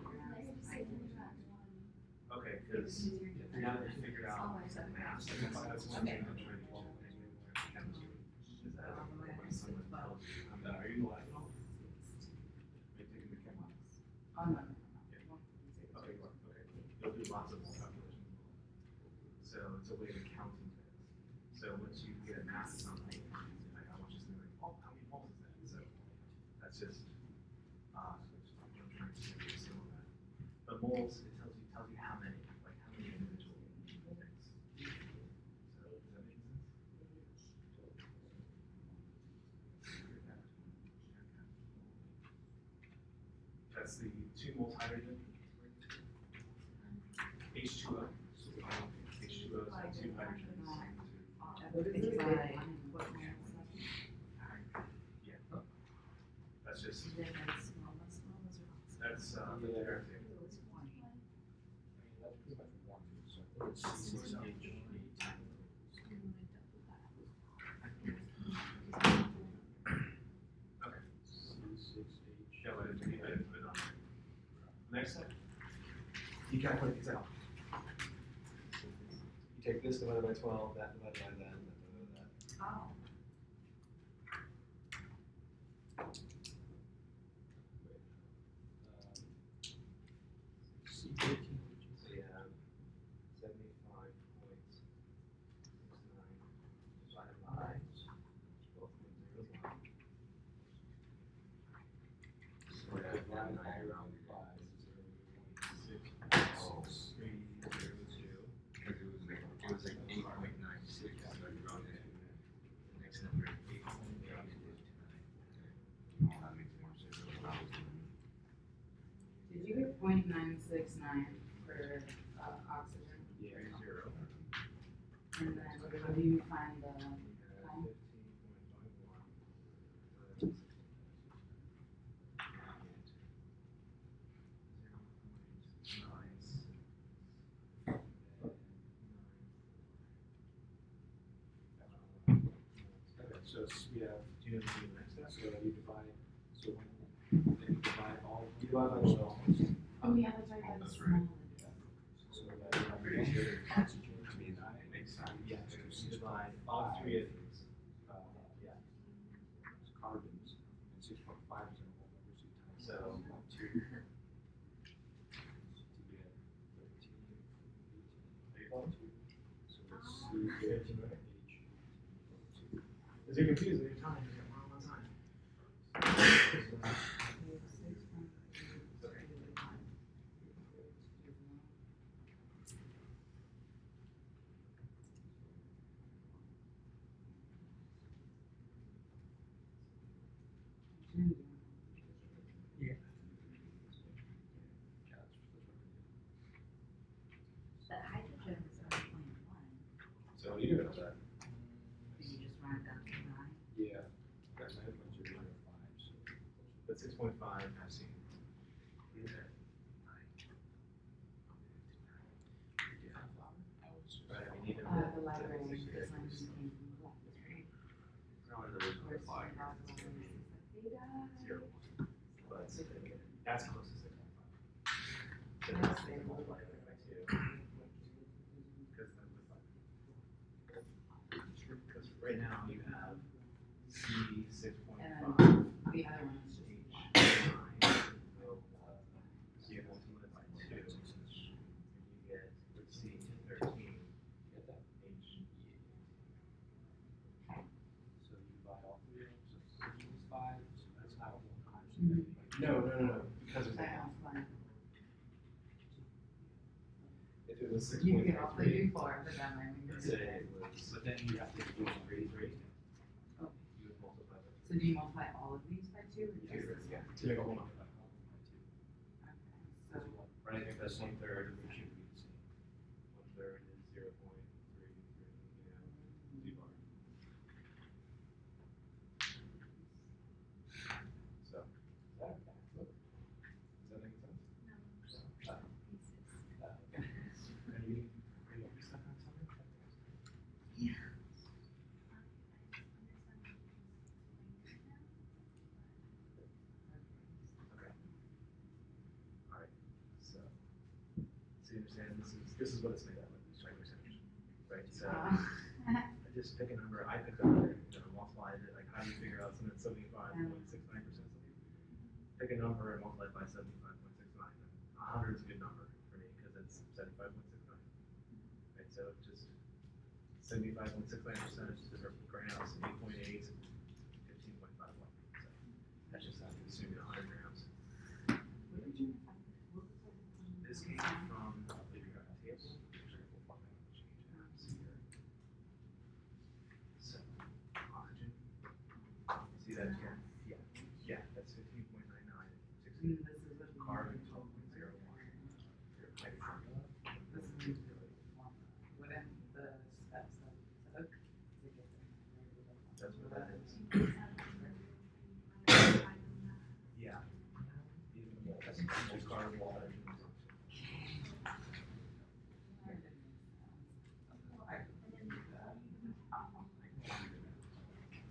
Okay, because now that you figured out mass, that's one thing I'm trying to do in chemistry. Is that when someone tells you, are you alive? Are you taking the camera? Oh, no. Okay, you are. Okay. You'll do lots of calculations. So it's a way of counting things. So once you get a mass of something, like I want you to think, oh, how many moles is that? So that's just, I'm trying to give you some of that. But moles, it tells you how many, like how many individual things. So does that make sense? That's the 2 moles hydrogen. H2O. H2O is 2 hydrogens. Yeah. That's just, that's, the tariff table. Okay. Yeah, but I didn't put it on there. Next step. You calculate these out. You take this divided by 12, that divided by that, and that divided by that. Oh. C 13. So you have 75.69 divided by 12.01. So we have 9 around 5, 6, 3, 0, 2. Because it was like 8.96, so I rounded it. The next number is 8, rounded it to 9. Okay. That makes more sense than what I was doing. Did you get 0.969 for oxygen? Yeah, 0. And then how do you find the time? 15.51. we have, Do you know the next step? so you divide, so when then you divide all. You divide by all 12. Oh, yeah, that's right, that's That's small. right. So that you have pretty sure oxygen, I mean, it makes sense. Yeah, so you divide all three of these. Yeah. carbons, and 6.5 is in a whole number, so you times So, that by 2 to get 13, 18, so it's C15, H18. Is it confusing your time? You got one time. The hydrogen is 1.1. So you know that. Did you just round down to 9? Yeah, that's 9.005, so. But 6.5 I've seen. Right, I mean, even The library, this one just came from the library. Where's my dog always is like, they died. 0. But that's close to 6.5. So Yeah. that's the multiply it by 2. Because right now you have C 6.5. And then the other one is just. So you multiply it by 2, and you get C13, Get that? H. So you divide all three of them, so 6 is 5, so that's not one hundred. No, because of That that. one's fine. If it was You can also 6.3, do 4, but then I let's mean. say it was, But then you have to do 3, Oh. you would multiply by So do you multiply all of these by 2 or just 2. this Yeah, one? to make a whole number. Okay, so. Right, I think that's 1/3, which should be the same. 1/3 is 0.33, Z bar. So, does that make sense? And you stuck on something? Okay. Alright, so you understand this is what it's made out of, it's like percentage, right? So I just pick a number, I pick a number, multiply it, like how do you figure out something that's 75.69% something? Pick a number and multiply it by 75.69. 100 is a good number for me because it's 75.69. Right, so just 75.69% to the grams, 8.8, 15.51. So that's just assuming 100 grams. This came from the table. So oxygen. See that here? Yeah, that's 15.99. 16. This is what. Carbon 12.01. Hydrogen. This is what in the steps that we took to get them. That's what that is. Yeah. That's just carbon, water, and oxygen.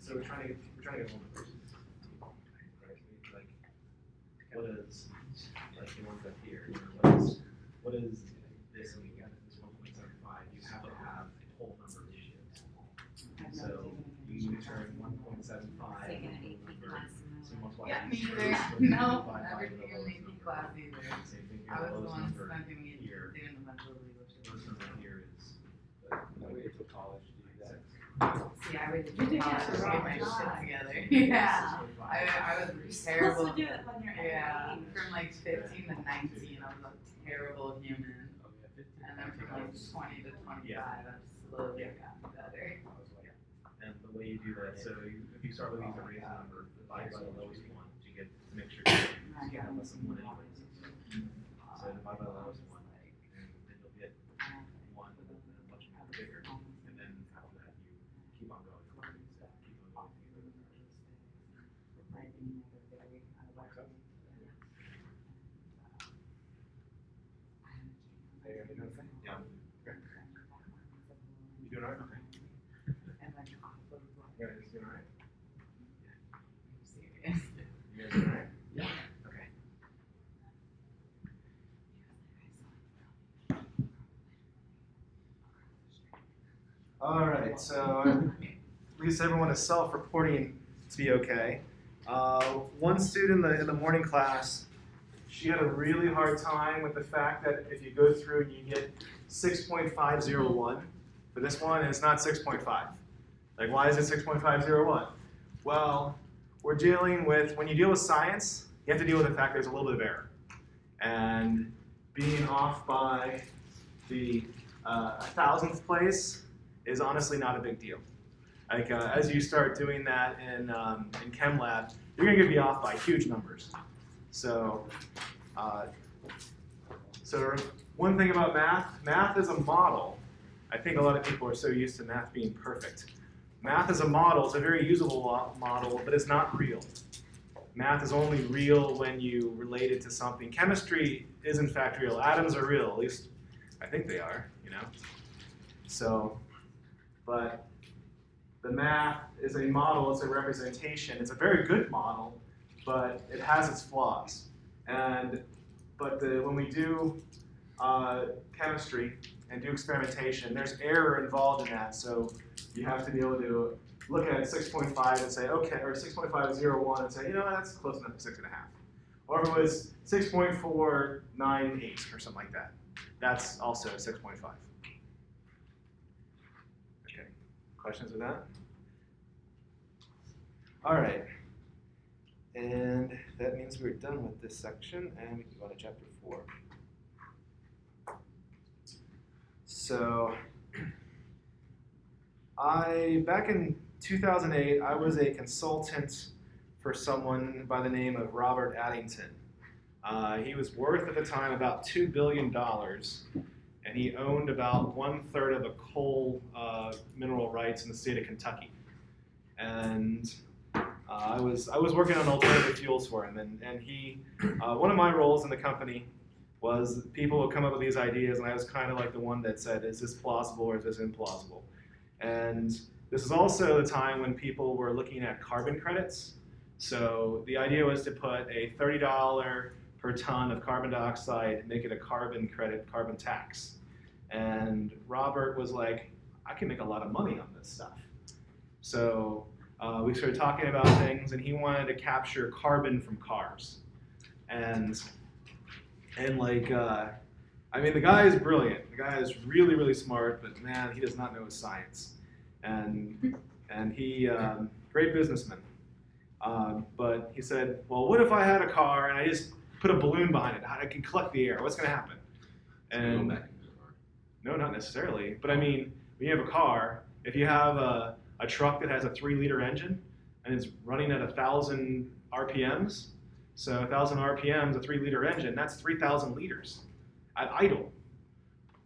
So we're trying to get one of those. Right? Like, what is like the ones up here? What is this? And we got this 1.75. You have to have a whole number of digits. So you turn 1.75 Taking an into a AP number. class. So you multiply Yeah, me these either. first, No, divide by never the taken lowest an AP number. class either. Same thing here. I was the lowest one number spending it here. doing a bunch of legal shit. Lowest number here is. I waited till college to do that. See, I waited You till did it college at to the get wrong my shit time. together. Six Yeah. point five. I was You're terrible. supposed to do it when you're Yeah, 8. from like 15 to 19, I was a terrible human. Oh, yeah, 15. And then from like 20 to 25, I've slowly gotten better. I was like, And the way you do that, so if you start with these raised number, divide by the lowest one, you get to make sure you can't have less than one anyways. So divide by the lowest one, and then you'll get one, and then a bunch more bigger, and then after that you keep on going. Keep on going to the other. Hey, you doing okay? Yeah. Okay. You doing alright? Okay. And like, Yeah, it's doing alright. right, so at least everyone is self-reporting to be okay. One student in the morning class, she had a really hard time with the fact that if you go through and you get 6.501 for this one, and it's not 6.5. Like, why is it 6.501? Well, we're dealing with, when you deal with science, you have to deal with the fact there's a little bit of error. And being off by the 1,000th place is honestly not a big deal. Like, as you start doing that in chem lab, you're gonna be off by huge numbers. So, one thing about math is a model. I think a lot of people are so used to math being perfect. Math is a model, it's a very usable model, but it's not real. Math is only real when you relate it to something. Chemistry is in fact real. Atoms are real, at least I think they are, you know? So, but the math is a model, it's a representation. It's a very good model, but it has its flaws. But when we do chemistry and do experimentation, there's error involved in that. So you have to be able to look at 6.5 and say, okay, or 6.501 and say, you know, that's close enough to 6.5. Or if it was 6.498 or something like that, that's also 6.5. Okay, questions with that? All right, and that means we're done with this section, and we can go to chapter 4. So, back in 2008, I was a consultant for someone by the name of Robert Addington. He was worth at the time about $2 billion, and he owned about 1/3 of the coal mineral rights in the state of Kentucky. And I was working on alternative fuels for him, and he one of my roles in the company was people would come up with these ideas, and I was kind of like the one that said, is this plausible or is this implausible? And this is also the time when people were looking at carbon credits. So the idea was to put a $30 per ton of carbon dioxide, make it a carbon credit, carbon tax. And Robert was like, I can make a lot of money on this stuff. So we started talking about things, and he wanted to capture carbon from cars. And like, I mean, the guy is brilliant. The guy is really, really smart, but man, he does not know his science. And he, great businessman. But he said, well, what if I had a car and I just put a balloon behind it? I can collect the air. What's going to happen? And no, not necessarily. But I mean, when you have a car, if you have a truck that has a 3-liter engine and it's running at 1,000 RPMs, so 1,000 RPMs, a 3-liter engine, that's 3,000 liters at idle,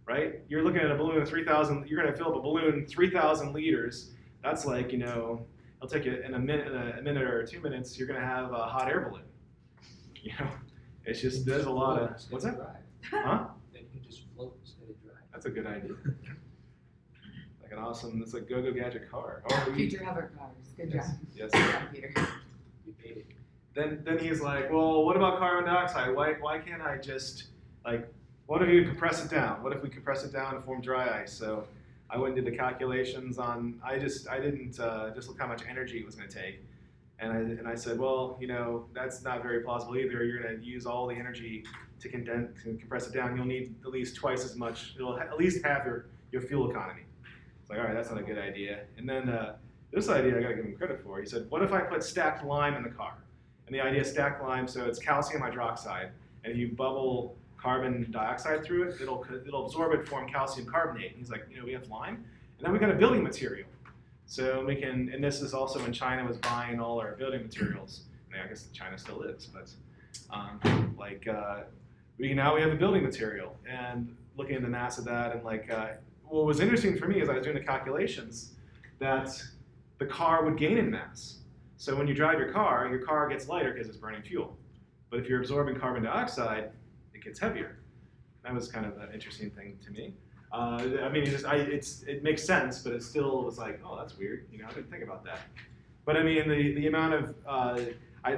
right? You're looking at a balloon of 3,000, you're gonna fill up a balloon 3,000 liters. That's like, you know, it'll take you in a minute or 2 minutes, you're gonna have a hot air balloon. You know, it's just, there's a lot of, what's that? Huh? Then you can just float instead of drive. That's a good idea. Like an awesome, it's a go-go gadget car. Oh, Future hover cars. Good job. yes. Good job, Peter. You paid it. Then he's like, well, what about carbon dioxide? Why can't I just, like, what if you compress it down? What if we compress it down to form dry ice? So I went and did the calculations on, I didn't just look how much energy it was going to take. And I said, well, you know, that's not very plausible either. You're going to use all the energy to compress it down. You'll need at least twice as much. It'll at least halve your fuel economy. It's like, all right, that's not a good idea. And then this idea I got to give him credit for. He said, what if I put stacked lime in the car? And the idea is stacked lime, so it's calcium hydroxide. And if you bubble carbon dioxide through it, it'll absorb it, form calcium carbonate. And he's like, you know, we have lime, and then we got a building material. So we can, and this is also when China was buying all our building materials. I mean, I guess China still is, but now we have a building material. And looking at the mass of that, and like, what was interesting for me is I was doing the calculations that the car would gain in mass. So when you drive your car gets lighter because it's burning fuel. But if you're absorbing carbon dioxide, it gets heavier. That was kind of an interesting thing to me. I mean, it makes sense, but it still was like, oh, that's weird. You know, I didn't think about that. But I mean, the amount of,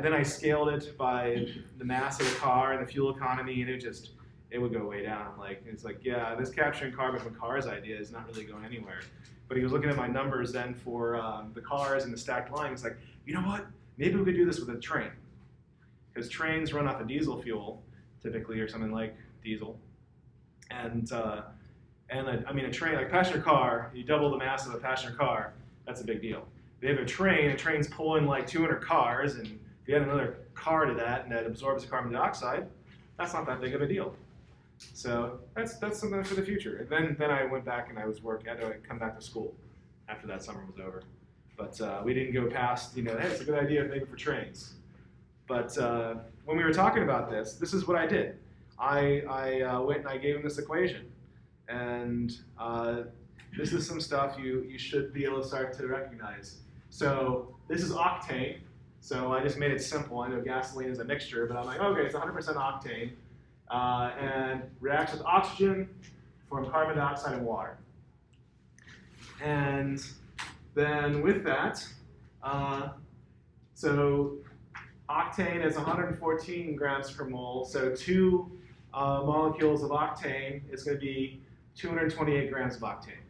then I scaled it by the mass of the car and the fuel economy, and it would go way down. Like, it's like, yeah, this capturing carbon from cars idea is not really going anywhere. But he was looking at my numbers then for the cars and the stacked line. He's like, you know what? Maybe we could do this with a train. Because trains run off of diesel fuel, typically, or something like diesel. And I mean, a train, like a passenger car, you double the mass of a passenger car, that's a big deal. If you have a train's pulling like 200 cars, and if you add another car to that and that absorbs the carbon dioxide, that's not that big of a deal. So that's something for the future. And then I went back and I was working. I had to come back to school after that summer was over. But we didn't go past, hey, it's a good idea maybe for trains. But when we were talking about this is what I did. I went and I gave him this equation. And this is some stuff you should be able to start to recognize. So this is octane. So I just made it simple. I know gasoline is a mixture, but I'm like, okay, it's 100% octane. And reacts with oxygen, form carbon dioxide and water. And then with that, so octane is 114 grams per mole. So 2 molecules of octane is going to be 228 grams of octane.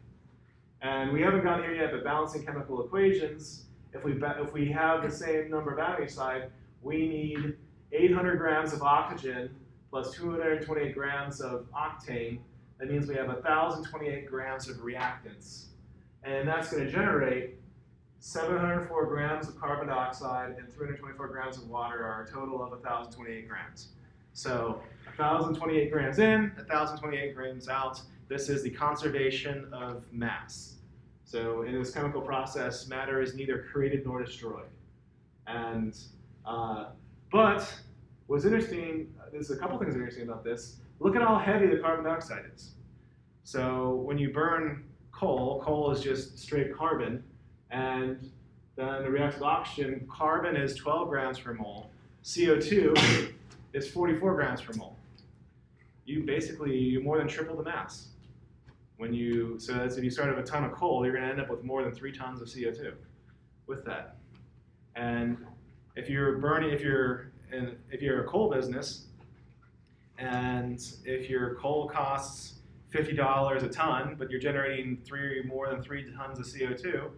And we haven't gotten here yet, but balancing chemical equations, if we have the same number of atomic side, we need 800 grams of oxygen plus 228 grams of octane. That means we have 1,028 grams of reactants. And that's going to generate 704 grams of carbon dioxide and 324 grams of water, are a total of 1,028 grams. So 1,028 grams in, 1,028 grams out. This is the conservation of mass. So in this chemical process, matter is neither created nor destroyed. And but what's interesting, there's a couple things that are interesting about this. Look at how heavy the carbon dioxide is. So when you burn coal is just straight carbon, and then it reacts with oxygen. Carbon is 12 grams per mole. CO2 is 44 grams per mole. You more than triple the mass. So that's if you start with a ton of coal, you're going to end up with more than 3 tons of CO2 with that. And if you're a coal business, and if your coal costs $50 a ton, but you're generating more than 3 tons of CO2,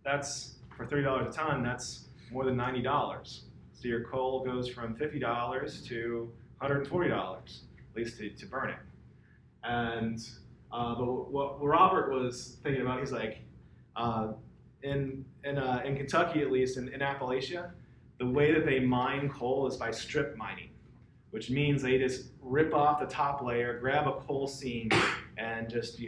that's for $30 a ton, that's more than $90. So your coal goes from $50 to $140, at least to burn it. And but what Robert was thinking about, he's like, in Kentucky, at least in Appalachia, the way that they mine coal is by strip mining, which means they just rip off the top layer, grab a coal seam, and you just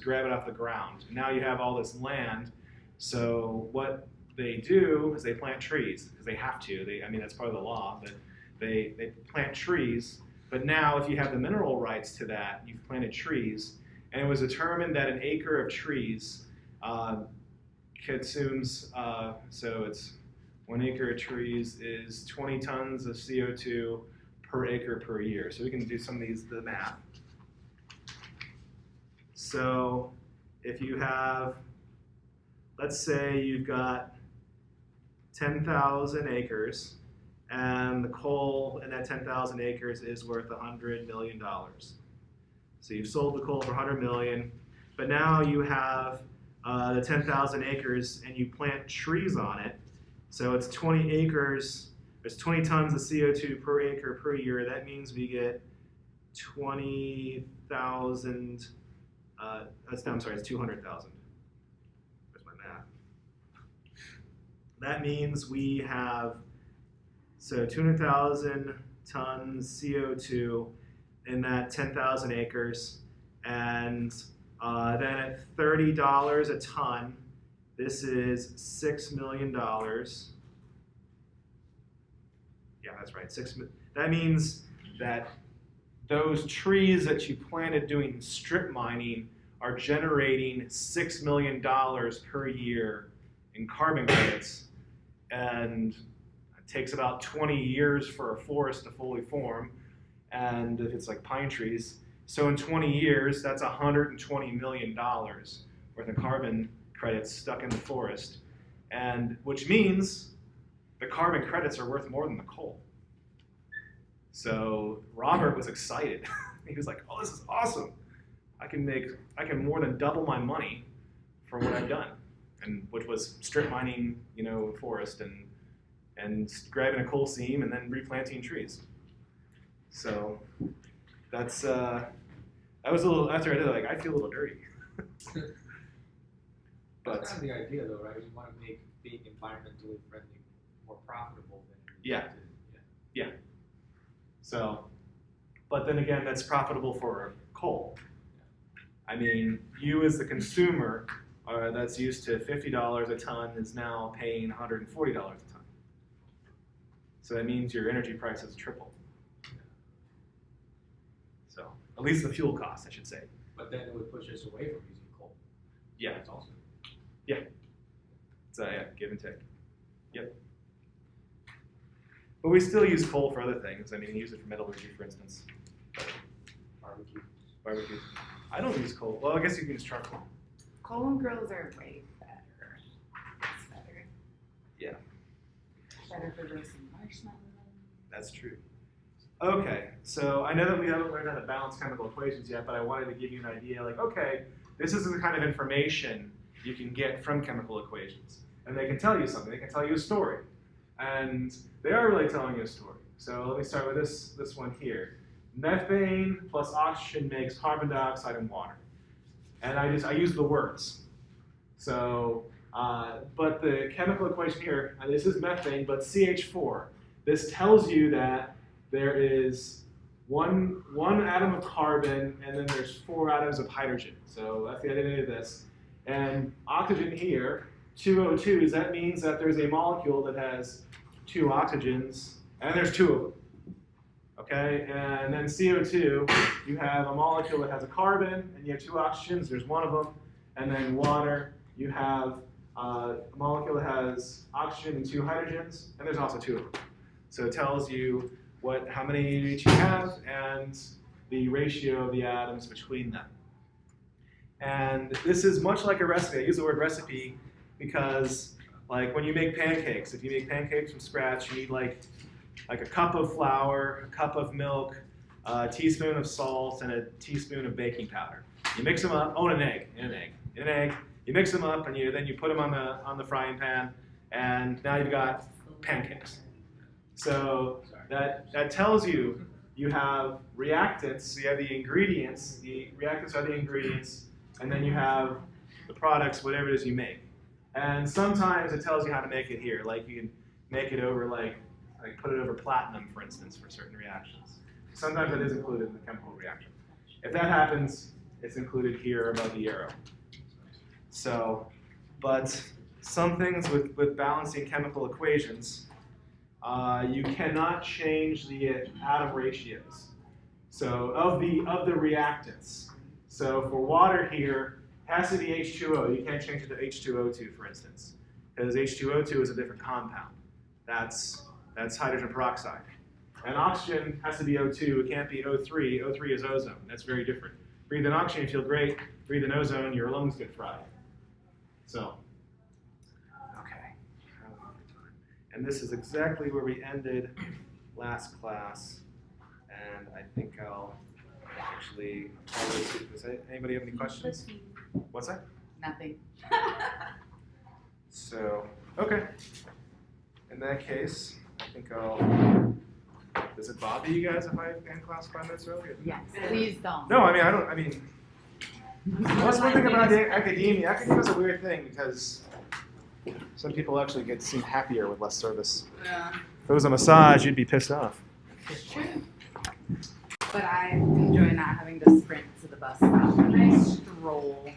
grab it off the ground. Now you have all this land. So what they do is they plant trees, because they have to. That's part of the law, but they plant trees. But now if you have the mineral rights to that, you've planted trees, and it was determined that an acre of trees consumes, so it's 1 acre of trees is 20 tons of CO2 per acre per year. So we can do some of the math. So if you have, let's say you've got 10,000 acres, and the coal in that 10,000 acres is worth $100 million. So you've sold the coal for $100 million, but now you have the 10,000 acres and you plant trees on it. So it's 20 acres, there's 20 tons of CO2 per acre per year. That means we get 20,000, it's 200,000. Where's my math? That means we have, 200,000 tons CO2 in that 10,000 acres. And then at $30 a ton, this is $6 million. Yeah, that's right. That means that those trees that you planted doing strip mining are generating $6 million per year in carbon credits. And it takes about 20 years for a forest to fully form. And if it's like pine trees, so in 20 years, that's $120 million worth of carbon credits stuck in the forest, and which means the carbon credits are worth more than the coal. So Robert was excited He was like, oh, this is awesome. I can more than double my money for what I've done, and which was strip mining, forest and grabbing a coal seam and then replanting trees. So that's that was a little, after I did it, like I feel a little dirty. But That's kind of the idea though, right? You want to make being environmentally friendly more profitable than Yeah. to- so, but then again, that's profitable for coal. I mean, you as the consumer that's used to $50 a ton is now paying $140 a ton. So that means your energy prices triple. So at least the fuel cost, I should say. But then it would push us away from using coal. Yeah. That's also. So yeah, give and take. Yep. But we still use coal for other things. I mean, we use it for metallurgy, for instance. Barbecue. Barbecue. I don't use coal. Well, I guess you can use charcoal. Coal and grills are way better. It's better. Yeah. Better for roasting marshmallows. That's true. Okay, so I know that we haven't learned how to balance chemical equations yet, but I wanted to give you an idea, like, okay, this is the kind of information you can get from chemical equations. And they can tell you something, they can tell you a story. And they are really telling you a story. So let me start with this one here. Methane plus oxygen makes carbon dioxide and water. And I use the words. So, but the chemical equation here, this is methane, but CH4. This tells you that there is one atom of carbon, and then there's 4 atoms of hydrogen. So that's the identity of this. And oxygen here, 2 O2s, that means that there's a molecule that has 2 oxygens, and there's 2 of them. Okay, and then CO2, you have a molecule that has a carbon, and you have 2 oxygens, there's 1 of them. And then water, you have a molecule that has oxygen and 2 hydrogens, and there's also 2 of them. So it tells you how many each you have and the ratio of the atoms between them. And this is much like a recipe. I use the word recipe because, like, when you make pancakes, if you make pancakes from scratch, you need like a cup of flour, a cup of milk, a teaspoon of salt, and a teaspoon of baking powder. You mix them up. Oh, and an egg. You mix them up, and then you put them on the frying pan, and now you've got pancakes. So that tells you have reactants. So you have the ingredients. The reactants are the ingredients, and then you have the products, whatever it is you make. And sometimes it tells you how to make it here. Like you can make it over like put it over platinum, for instance, for certain reactions. Sometimes it is included in the chemical reaction. If that happens, it's included here above the arrow. So, but some things with balancing chemical equations, you cannot change the atom ratios. So of the reactants. So for water here, it has to be H2O. You can't change it to H2O2, for instance, because H2O2 is a different compound. That's hydrogen peroxide. And oxygen has to be O2. It can't be O3. O3 is ozone. That's very different. Breathe in oxygen, you feel great. Breathe in ozone, your lungs get fried. So, okay. And this is exactly where we ended last class. And I think I'll actually probably see this. Anybody have any questions? What's that? Nothing. So, okay. In that case, I think I'll. Does it bother you guys if I end class 5 minutes early? Yes, please don't. No, I mean, that's one thing about academia. Academia is a weird thing because some people actually seem happier with less service. Yeah. If it was a massage, you'd be pissed off. It's true. But I enjoy not having to sprint to the bus stop. I stroll.